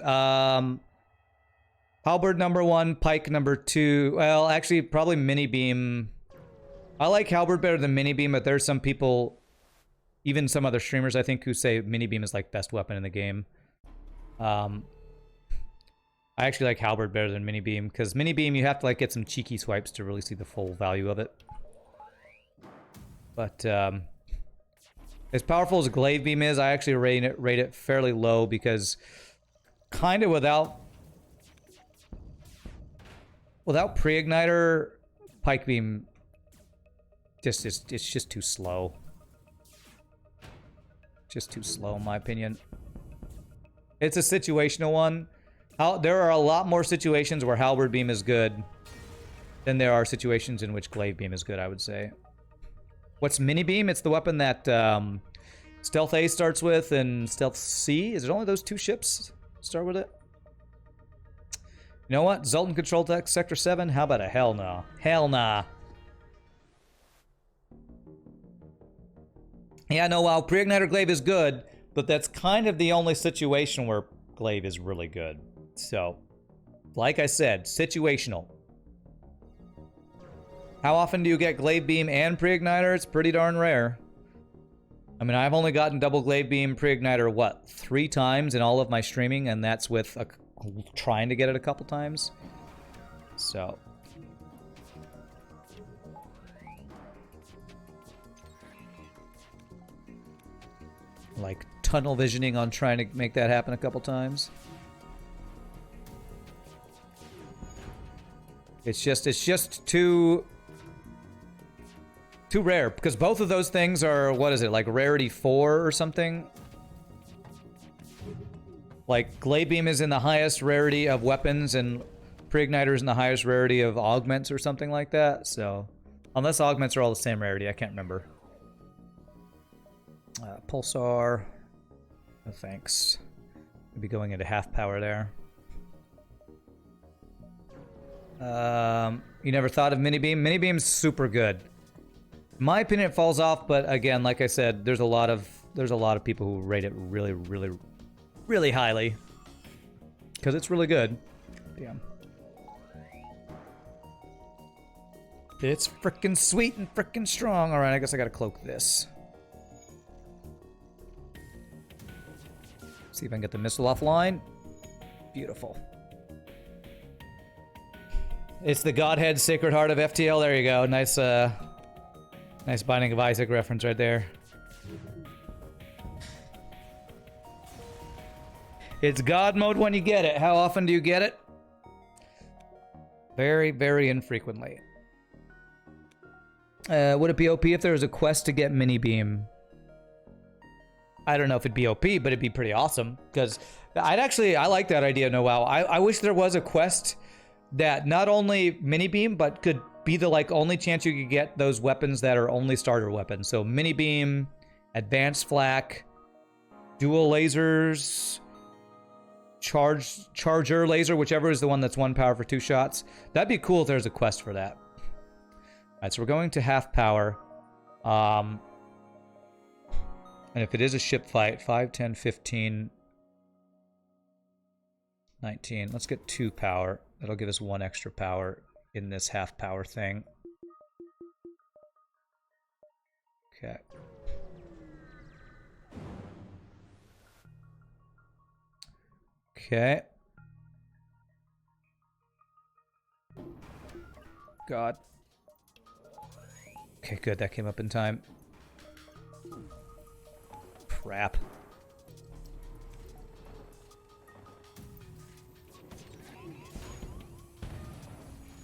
Halberd number 1, pike number 2. Well, actually, probably mini beam. I like halberd better than mini beam, but there's some people, even some other streamers, I think, who say mini beam is like best weapon in the game. I actually like halberd better than mini beam because mini beam you have to like get some cheeky swipes to really see the full value of it. But as powerful as glaive beam is, I actually rate it fairly low because kind of without pre-igniter, pike beam it's just too slow. Just too slow in my opinion. It's a situational one. There are a lot more situations where halberd beam is good than there are situations in which glaive beam is good, I would say. What's mini beam? It's the weapon that Stealth A starts with and Stealth C. Is it only those 2 ships start with it? You know what? Zoltan Control Tech Sector 7? How about a hell no? Hell nah. Yeah, no, while Pre-Igniter Glaive is good, but that's kind of the only situation where Glaive is really good. So, like I said, situational. How often do you get Glaive Beam and Pre-Igniter? It's pretty darn rare. I mean, I've only gotten double Glaive Beam Pre-Igniter, what, 3 times in all of my streaming, and that's with trying to get it a couple times. So. Like tunnel visioning on trying to make that happen a couple times. It's just too rare because both of those things are, what is it, like rarity 4 or something? Like Glaive Beam is in the highest rarity of weapons and Pre-Igniter is in the highest rarity of augments or something like that. So, unless augments are all the same rarity, I can't remember. Pulsar. No thanks. Maybe going into half power there. You never thought of mini beam? Mini beam's super good. In my opinion, it falls off, but again, like I said, there's a lot of people who rate it really, really, really highly because it's really good. Damn. It's frickin' sweet and frickin' strong. All right, I guess I gotta cloak this. See if I can get the missile offline. Beautiful. It's the Godhead Sacred Heart of FTL. There you go. Nice, nice Binding of Isaac reference right there. It's God mode when you get it. How often do you get it? Very, very infrequently. Would it be OP if there was a quest to get mini beam? I don't know if it'd be OP, but it'd be pretty awesome. Because I like that idea, Noel. I wish there was a quest that not only mini beam, but could be the like only chance you could get those weapons that are only starter weapons. So mini beam, advanced flak, dual lasers, charger laser, whichever is the one that's 1 power for 2 shots. That'd be cool if there's a quest for that. All right, so we're going to half power. And if it is a ship fight, 5, 10, 15, 19. Let's get 2 power. That'll give us 1 extra power in this half power thing. Okay. Okay. God. Okay, good. That came up in time. Crap.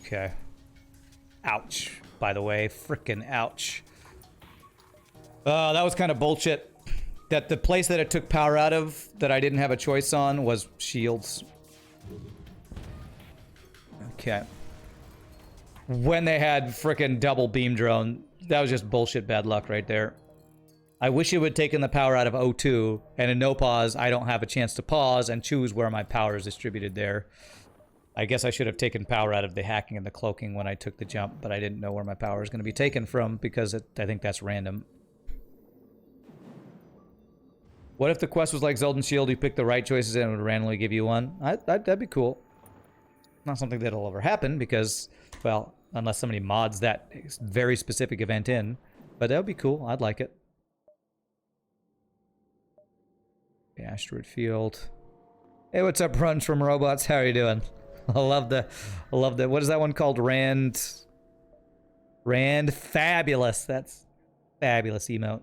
Okay. Ouch. By the way, frickin' ouch. That was kind of bullshit. That the place that it took power out of that I didn't have a choice on was shields. Okay. When they had frickin' double beam drone, that was just bullshit bad luck right there. I wish it would have taken the power out of O2, and in no pause, I don't have a chance to pause and choose where my power is distributed there. I guess I should have taken power out of the hacking and the cloaking when I took the jump, but I didn't know where my power was going to be taken from because I think that's random. What if the quest was like Zelda Shield? You pick the right choices and it would randomly give you one. That'd be cool. Not something that'll ever happen because, well, unless somebody mods that very specific event in. But that would be cool. I'd like it. The Asteroid Field. Hey, what's up, Runs from Robots? How are you doing? I love the. What is that one called? Rand Fabulous. That's fabulous emote.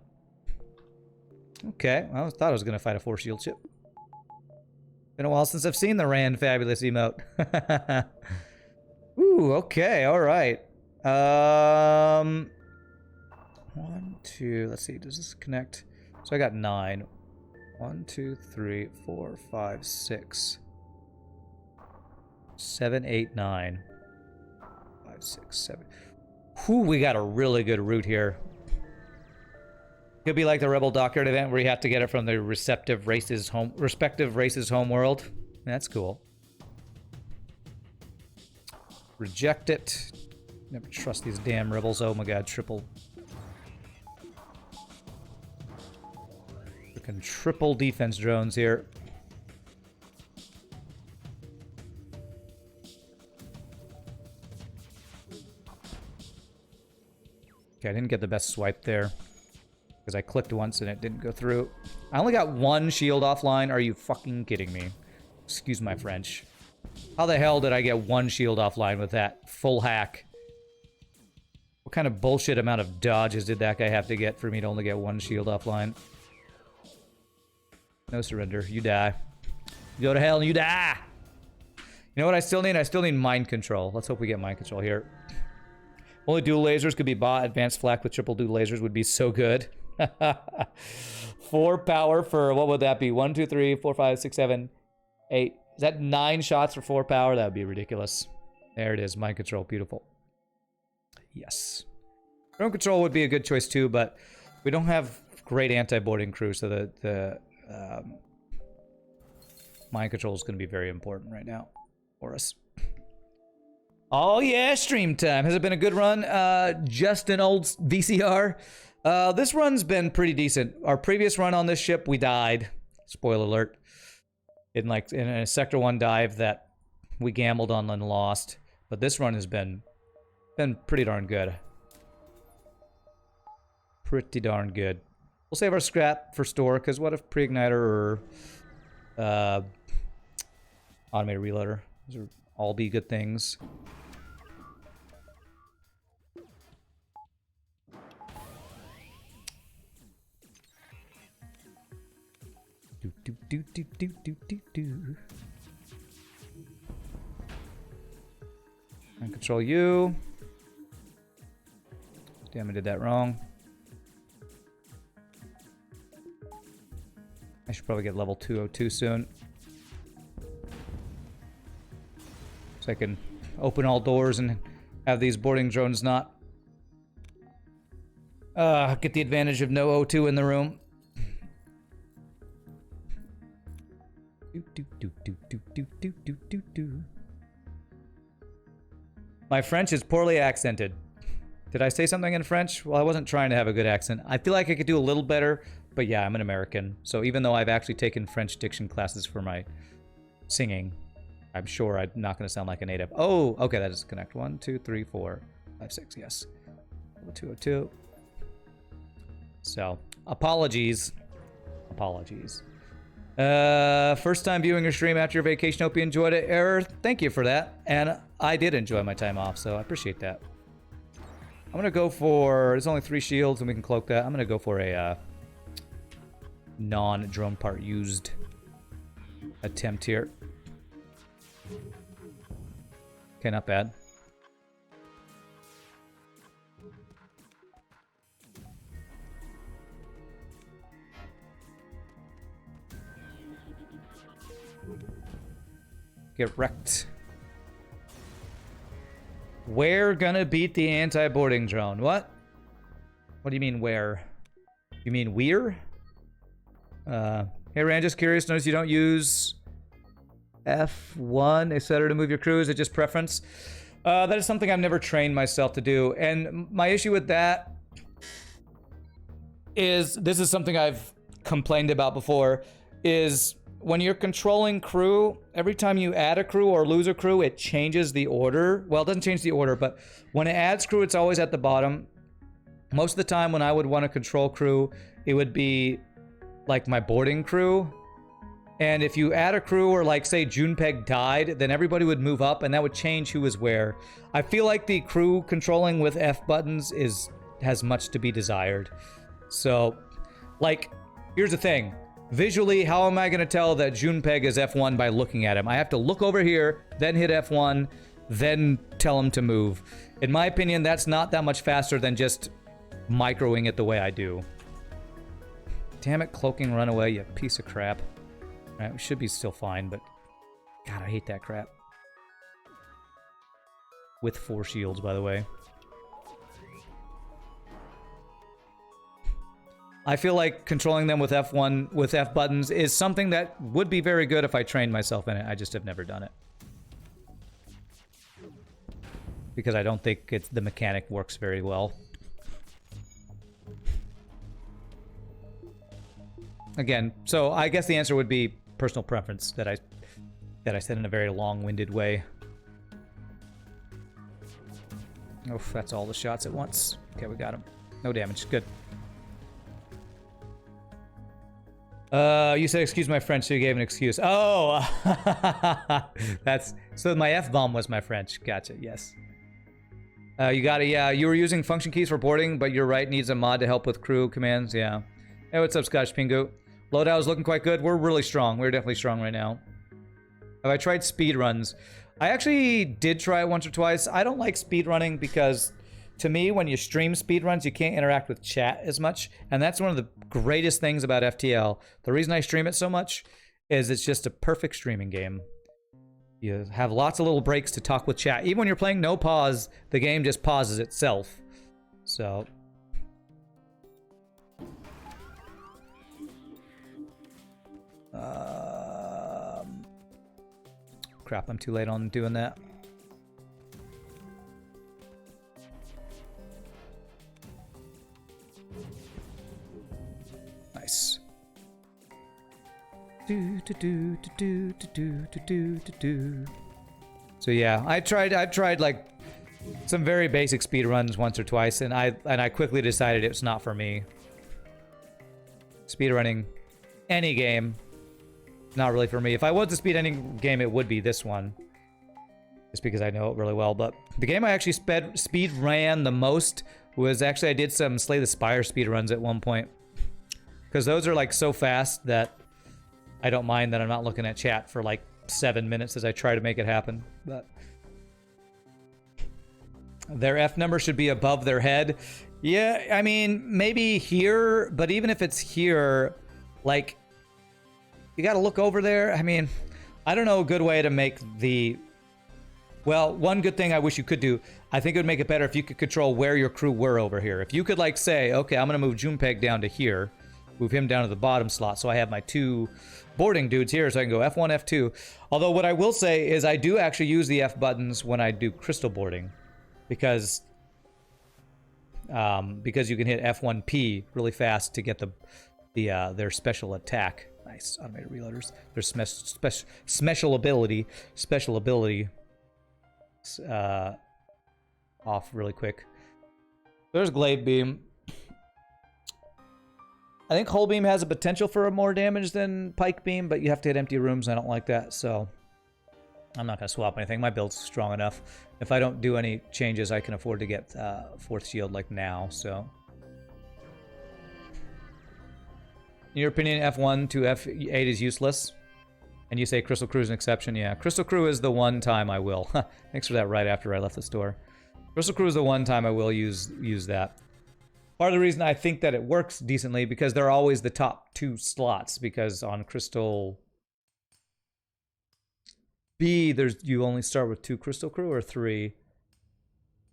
Okay, I thought I was gonna fight a 4-shield ship. Been a while since I've seen the Rand Fabulous emote. Ooh, okay, all right. 1, 2. Let's see. Does this connect? So I got 9. 1, 2, 3, 4, 5, 6, 7, 8, 9. 5, 6, 7. Whew, we got a really good route here. Could be like the Rebel Dockyard event where you have to get it from the respective races' home world. That's cool. Reject it. Never trust these damn rebels. Oh my god, triple. Freaking triple defense drones here. Okay, I didn't get the best swipe there. Because I clicked once and it didn't go through. I only got 1 shield offline. Are you fucking kidding me? Excuse my French. How the hell did I get 1 shield offline with that full hack? What kind of bullshit amount of dodges did that guy have to get for me to only get 1 shield offline? No surrender. You die. You go to hell and you die! You know what I still need? I still need mind control. Let's hope we get mind control here. Only dual lasers could be bought. Advanced flak with triple dual lasers would be so good. 4 power for, what would that be? 1, 2, 3, 4, 5, 6, 7, 8. Is that 9 shots for 4 power? That would be ridiculous. There it is. Mind control. Beautiful. Yes. Drone control would be a good choice too, but we don't have great anti-boarding crew, so the mind control is going to be very important right now for us. Oh yeah, stream time. Has it been a good run? Just an old VCR. This run's been pretty decent. Our previous run on this ship, we died. Spoiler alert. In a Sector 1 dive that we gambled on and lost. But this run has been pretty darn good. Pretty darn good. We'll save our scrap for store, because what if pre-igniter or automated reloader? Those are all be good things. Do. And control you. Damn, I did that wrong. I should probably get level 202 soon. So I can open all doors and have these boarding drones not get the advantage of no O2 in the room. My French is poorly accented. Did I say something in French? Well, I wasn't trying to have a good accent. I feel like I could do a little better, but yeah, I'm an American. So even though I've actually taken French diction classes for my singing, I'm sure I'm not going to sound like a native. Oh, okay, that is connect. 1, 2, 3, 4, 5, 6, yes. 202. So, apologies. Apologies. First time viewing your stream after your vacation. Hope you enjoyed it. Error, thank you for that. And I did enjoy my time off, so I appreciate that. I'm gonna go for, there's only 3 shields and we can cloak that. I'm gonna go for a non-drone part used attempt here. Okay, not bad. Get wrecked. We're gonna beat the anti-boarding drone. What? What do you mean where? You mean we're? Hey Rand, just curious, notice you don't use F1, etc. to move your crew. Is it just preference? That is something I've never trained myself to do. And my issue with that is this is something I've complained about before, is when you're controlling crew, every time you add a crew or lose a crew, it changes the order. Well, it doesn't change the order, but when it adds crew, it's always at the bottom. Most of the time when I would want to control crew, it would be like my boarding crew. And if you add a crew or like say Junpeg died, then everybody would move up and that would change who was where. I feel like the crew controlling with F buttons has much to be desired. So, like, here's the thing. Visually, how am I going to tell that Junpeg is F1 by looking at him? I have to look over here, then hit F1, then tell him to move. In my opinion, that's not that much faster than just microing it the way I do. Damn it, cloaking runaway, you piece of crap. Alright, we should be still fine, but God, I hate that crap. With 4 shields, by the way. I feel like controlling them with F1, with F buttons, is something that would be very good if I trained myself in it. I just have never done it. Because I don't think the mechanic works very well. Again, so I guess the answer would be personal preference that I said in a very long-winded way. Oh, that's all the shots at once. Okay, we got him. No damage. Good. You said excuse my French, so you gave an excuse. Oh, so my F-bomb was my French. Gotcha, yes. You got it, yeah. You were using function keys for boarding, but you're right, needs a mod to help with crew commands, yeah. Hey, what's up, Scottish Pingu? Loadout is looking quite good. We're really strong. We're definitely strong right now. Have I tried speed runs? I actually did try it once or twice. I don't like speed running because, to me, when you stream speed runs, you can't interact with chat as much. And that's one of the greatest things about FTL. The reason I stream it so much is it's just a perfect streaming game. You have lots of little breaks to talk with chat. Even when you're playing no pause, the game just pauses itself. So... crap, I'm too late on doing that. Nice. So yeah, I've tried like some very basic speed runs once or twice, and I quickly decided it's not for me. Speedrunning any game, not really for me. If I was to speed any game, it would be this one. Just because I know it really well. But the game I actually speed ran the most was actually I did some Slay the Spire speed runs at one point. Because those are like so fast that I don't mind that I'm not looking at chat for like 7 minutes as I try to make it happen. But their F number should be above their head. Yeah, I mean, maybe here, but even if it's here, like, you gotta look over there. I mean, I don't know a good way to make the... Well, one good thing I wish you could do, I think it would make it better if you could control where your crew were over here. If you could, like, say, okay, I'm gonna move Junpeg down to here, move him down to the bottom slot, so I have my 2 boarding dudes here, so I can go F1, F2. Although what I will say is I do actually use the F buttons when I do crystal boarding, because you can hit F1P really fast to get their special attack. Nice automated reloaders. Their special ability off really quick. There's Glaive Beam. I think Hull Beam has a potential for more damage than Pike Beam, but you have to hit empty rooms. I don't like that, so I'm not going to swap anything. My build's strong enough. If I don't do any changes, I can afford to get 4th shield like now, so... In your opinion, F1 to F8 is useless? And you say Crystal Crew is an exception? Yeah, Crystal Crew is the one time I will. Thanks for that right after I left the store. Crystal Crew is the one time I will use that. Part of the reason I think that it works decently, because they're always the top 2 slots, because on Crystal B, you only start with 2 Crystal Crew, or 3?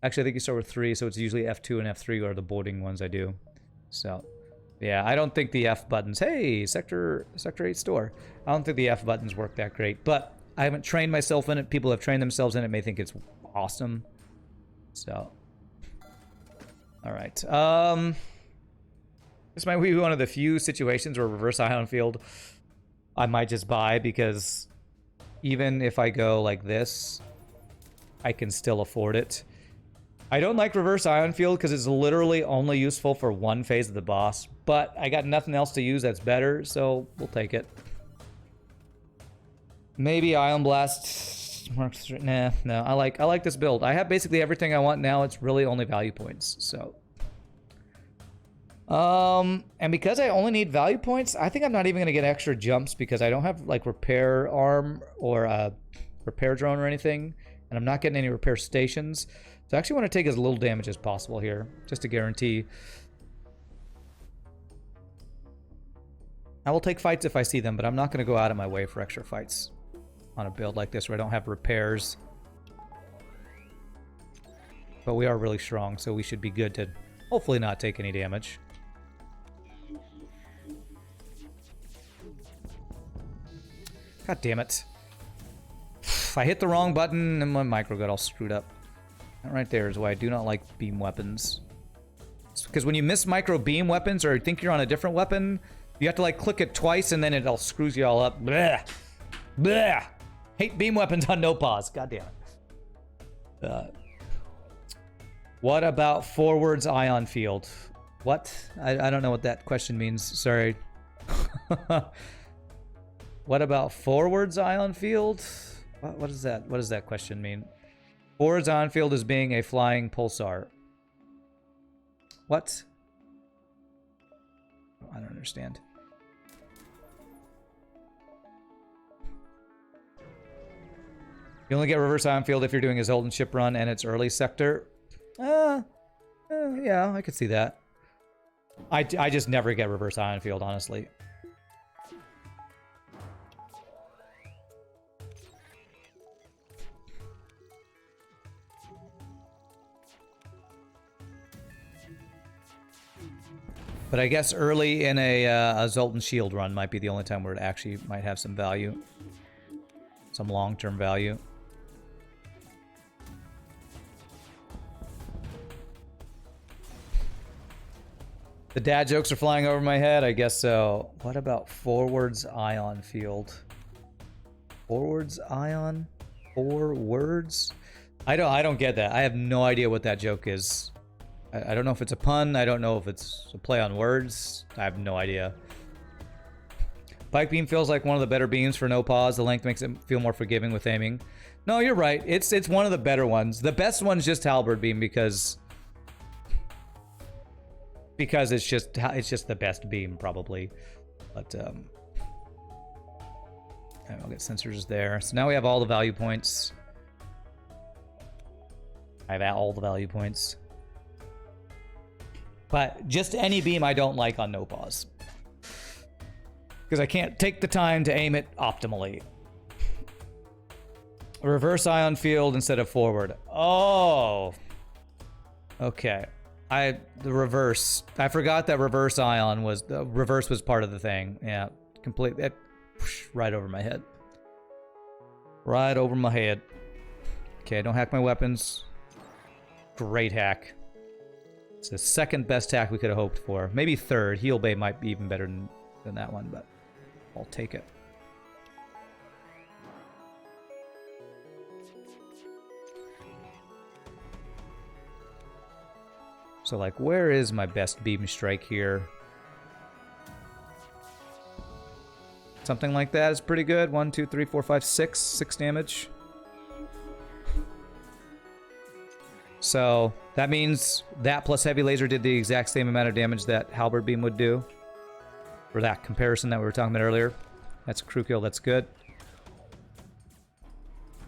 Actually, I think you start with 3, so it's usually F2 and F3 are the boarding ones I do. So... yeah, I don't think the F buttons... Hey, Sector 8 store. I don't think the F buttons work that great, but I haven't trained myself in it. People have trained themselves in it, may think it's awesome. So... alright. This might be one of the few situations where reverse ion field I might just buy, because even if I go like this, I can still afford it. I don't like reverse ion field because it's literally only useful for one phase of the boss, but I got nothing else to use that's better, so we'll take it. Maybe Ion Blast. Nah, no. I like this build. I have basically everything I want now. It's really only value points, so. And because I only need value points, I think I'm not even gonna get extra jumps because I don't have like repair arm or repair drone or anything, and I'm not getting any repair stations. So I actually want to take as little damage as possible here, just to guarantee. I will take fights if I see them, but I'm not gonna go out of my way for extra fights on a build like this where I don't have repairs. But we are really strong, so we should be good to hopefully not take any damage. God damn it. I hit the wrong button and my micro got all screwed up. That right there is why I do not like beam weapons. It's because when you miss micro beam weapons or think you're on a different weapon, you have to like click it twice and then it all screws you all up. Blech. Blech. Hate beam weapons on no pause. God damn it. What about forwards ion field? What? I don't know what that question means. Sorry. What about forwards ion field? What is that? What does that question mean? Forwards ion field is being a flying pulsar. What? I don't understand. You only get reverse ion field if you're doing a Zoltan ship run and it's early sector. Yeah, I could see that. I just never get reverse ion field, honestly. But I guess early in a Zoltan shield run might be the only time where it actually might have some value. Some long-term value. The dad jokes are flying over my head, I guess so. What about forwards ion field? Forwards ion? 4 words? I don't get that. I have no idea what that joke is. I don't know if it's a pun. I don't know if it's a play on words. I have no idea. Pike beam feels like one of the better beams for no pause. The length makes it feel more forgiving with aiming. No, you're right. It's one of the better ones. The best one's just halberd beam because it's just the best beam probably. But I'll get sensors there. So now we have all the value points. I have all the value points. But just any beam I don't like on no pause. Because I can't take the time to aim it optimally. Reverse ion field instead of forward. Oh. Okay. The reverse. I forgot that reverse ion was... The reverse was part of the thing. Yeah. Completely. Right over my head. Right over my head. Okay, don't hack my weapons. Great hack. It's the second best hack we could have hoped for. Maybe third. Heal Bay might be even better than that one, but I'll take it. So, like, where is my best beam strike here? Something like that is pretty good. 1, 2, 3, 4, 5, 6. 6 damage. So that means that plus heavy laser did the exact same amount of damage that halberd beam would do. For that comparison that we were talking about earlier. That's a crew kill, that's good.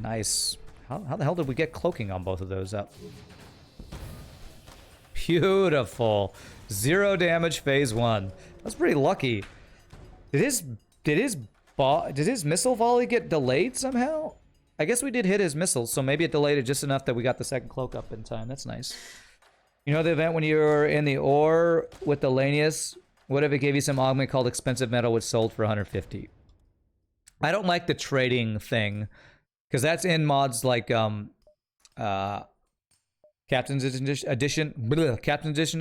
Nice. How the hell did we get cloaking on both of those up? Beautiful. 0 damage phase 1. That's pretty lucky. Did his missile volley get delayed somehow? I guess we did hit his missiles, so maybe it delayed it just enough that we got the second cloak up in time. That's nice. You know the event when you were in the ore with the Lanius? What if it gave you some augment called expensive metal which sold for 150? I don't like the trading thing, because that's in mods like Captain's Edition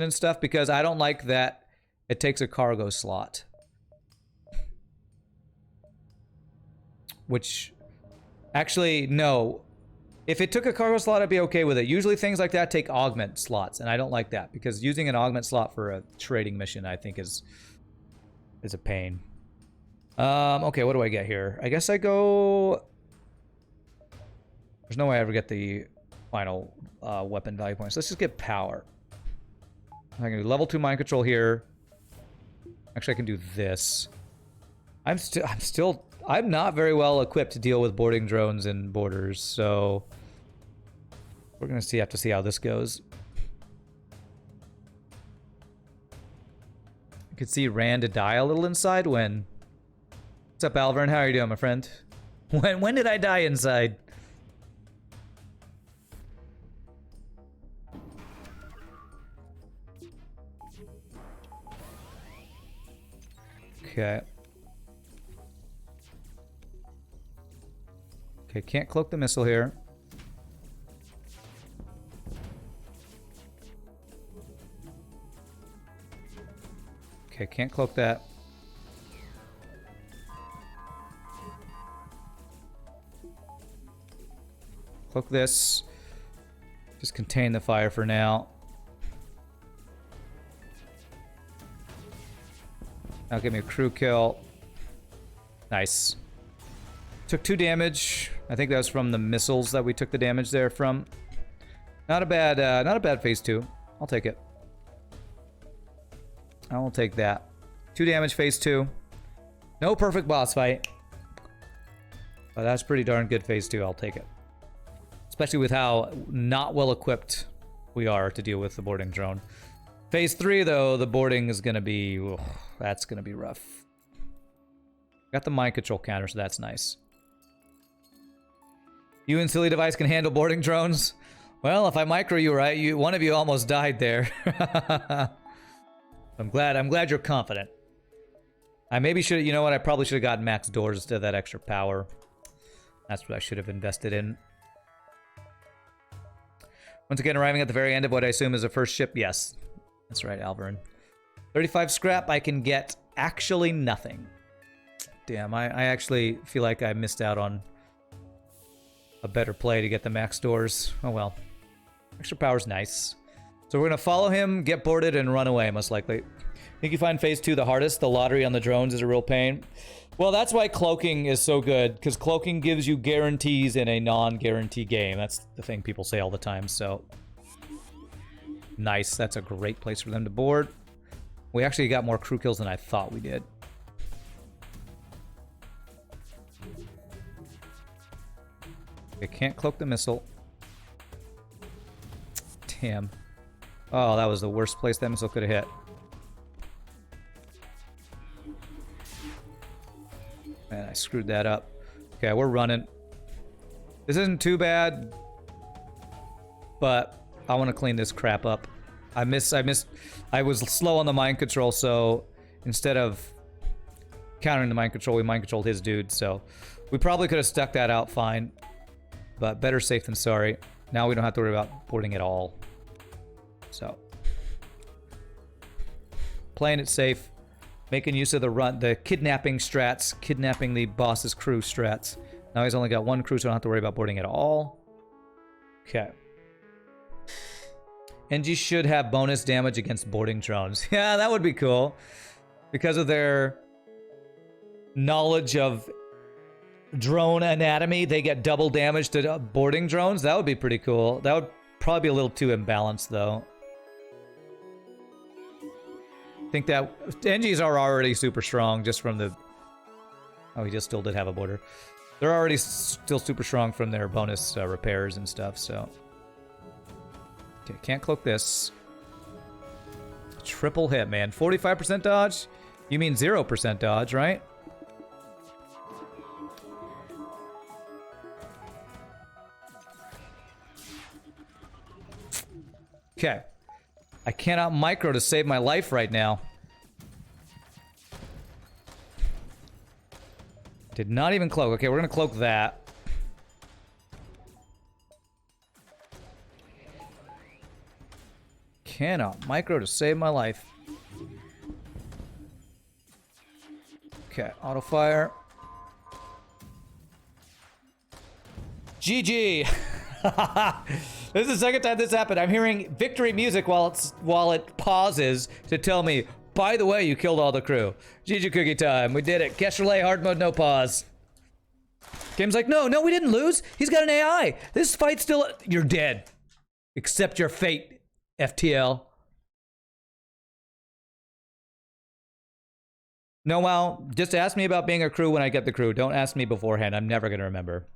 and stuff, because I don't like that it takes a cargo slot. Which, actually, no. If it took a cargo slot, I'd be okay with it. Usually things like that take augment slots, and I don't like that, because using an augment slot for a trading mission, I think, is a pain. Okay, what do I get here? I guess I go... There's no way I ever get the final weapon value points. Let's just get power. I can do level 2 mind control here. Actually, I can do this. I'm not very well equipped to deal with boarding drones and boarders, so we're gonna have to see how this goes. You could see Rand die a little inside when... What's up, Alvern? How are you doing, my friend? When did I die inside? Okay. Okay, can't cloak the missile here. Okay, can't cloak that. Cloak this. Just contain the fire for now. Now give me a crew kill. Nice. Took 2 damage. I think that was from the missiles that we took the damage there from. Not a bad phase 2. I'll take it. I will take that. 2 damage phase 2. No perfect boss fight. But that's pretty darn good phase 2. I'll take it. Especially with how not well equipped we are to deal with the boarding drone. Phase 3 though, the boarding is gonna be... Ugh, that's gonna be rough. Got the mind control counter, so that's nice. You and Silly Device can handle boarding drones? Well, if I micro you right, one of you almost died there. I'm glad you're confident. I maybe should, you know what, I probably should have gotten max doors instead of that extra power. That's what I should have invested in. Once again, arriving at the very end of what I assume is a first ship. Yes, that's right, Alvarin. 35 scrap, I can get actually nothing. Damn, I actually feel like I missed out on a better play to get the max doors. Oh well. Extra power's nice. So we're gonna follow him, get boarded, and run away, most likely. I think you find phase 2 the hardest. The lottery on the drones is a real pain. Well, that's why cloaking is so good, because cloaking gives you guarantees in a non-guarantee game. That's the thing people say all the time, so... Nice, that's a great place for them to board. We actually got more crew kills than I thought we did. Okay, can't cloak the missile. Damn. Oh, that was the worst place that missile could have hit. Man, I screwed that up. Okay, we're running. This isn't too bad, but I want to clean this crap up. I was slow on the mind control, so instead of countering the mind control, we mind controlled his dude, so we probably could have stuck that out fine, but better safe than sorry. Now we don't have to worry about boarding at all. So, playing it safe, making use of the kidnapping strats, kidnapping the boss's crew strats. Now he's only got 1 crew, so I don't have to worry about boarding at all. Okay. NG should have bonus damage against boarding drones. Yeah, that would be cool. Because of their knowledge of drone anatomy, they get double damage to boarding drones. That would be pretty cool. That would probably be a little too imbalanced, though. I think that NGs are already super strong just from the... Oh, he just still did have a border. They're already still super strong from their bonus repairs and stuff, so... Okay, can't cloak this. Triple hit, man. 45% dodge? You mean 0% dodge, right? Okay. I cannot micro to save my life right now. Did not even cloak. Okay, we're gonna cloak that. Cannot micro to save my life. Okay, auto fire. GG. This is the second time this happened. I'm hearing victory music while it pauses to tell me, by the way, you killed all the crew. GG cookie time. We did it. Kestrel A hard mode, no pause. Game's like, no, we didn't lose. He's got an AI. This fight's still... You're dead. Accept your fate, FTL. No, well, just ask me about being a crew when I get the crew. Don't ask me beforehand. I'm never going to remember.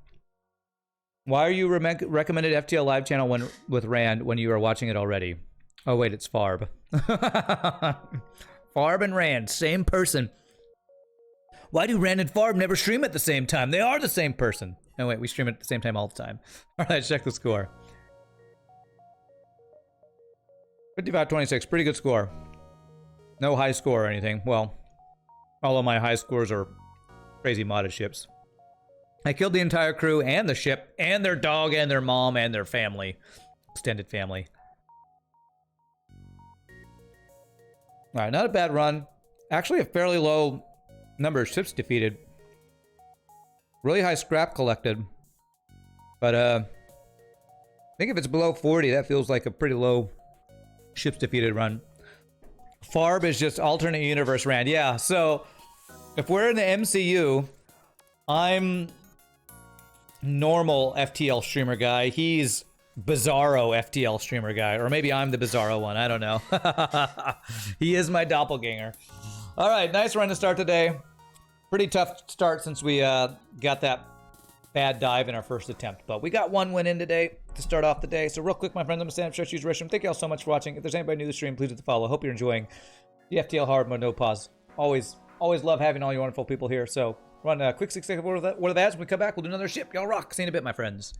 Why are you recommended FTL live channel with Rand when you are watching it already? Oh, wait, it's Farb. Farb and Rand, same person. Why do Rand and Farb never stream at the same time? They are the same person. No, wait, we stream at the same time all the time. All right, check the score. 55-26, pretty good score. No high score or anything. Well, all of my high scores are crazy modded ships. I killed the entire crew and the ship and their dog and their mom and their family. Extended family. All right, not a bad run. Actually, a fairly low number of ships defeated. Really high scrap collected. But, I think if it's below 40, that feels like a pretty low ships defeated run. Farb is just alternate universe Rand. Yeah, so if we're in the MCU, I'm normal FTL streamer guy. He's bizarro FTL streamer guy. Or maybe I'm the bizarro one. I don't know. He is my doppelganger. All right, nice run to start today. Pretty tough start since we got that bad dive in our first attempt. But we got one win in today to start off the day. So real quick, my friends, I'm going to stand up, stretch, use restroom. Thank you all so much for watching. If there's anybody new to the stream, please hit the follow. Hope you're enjoying the FTL Hard mode, no pause. Always love having all you wonderful people here. So run a quick 6 second word of that. When we come back, we'll do another ship. Y'all rock. See you in a bit, my friends.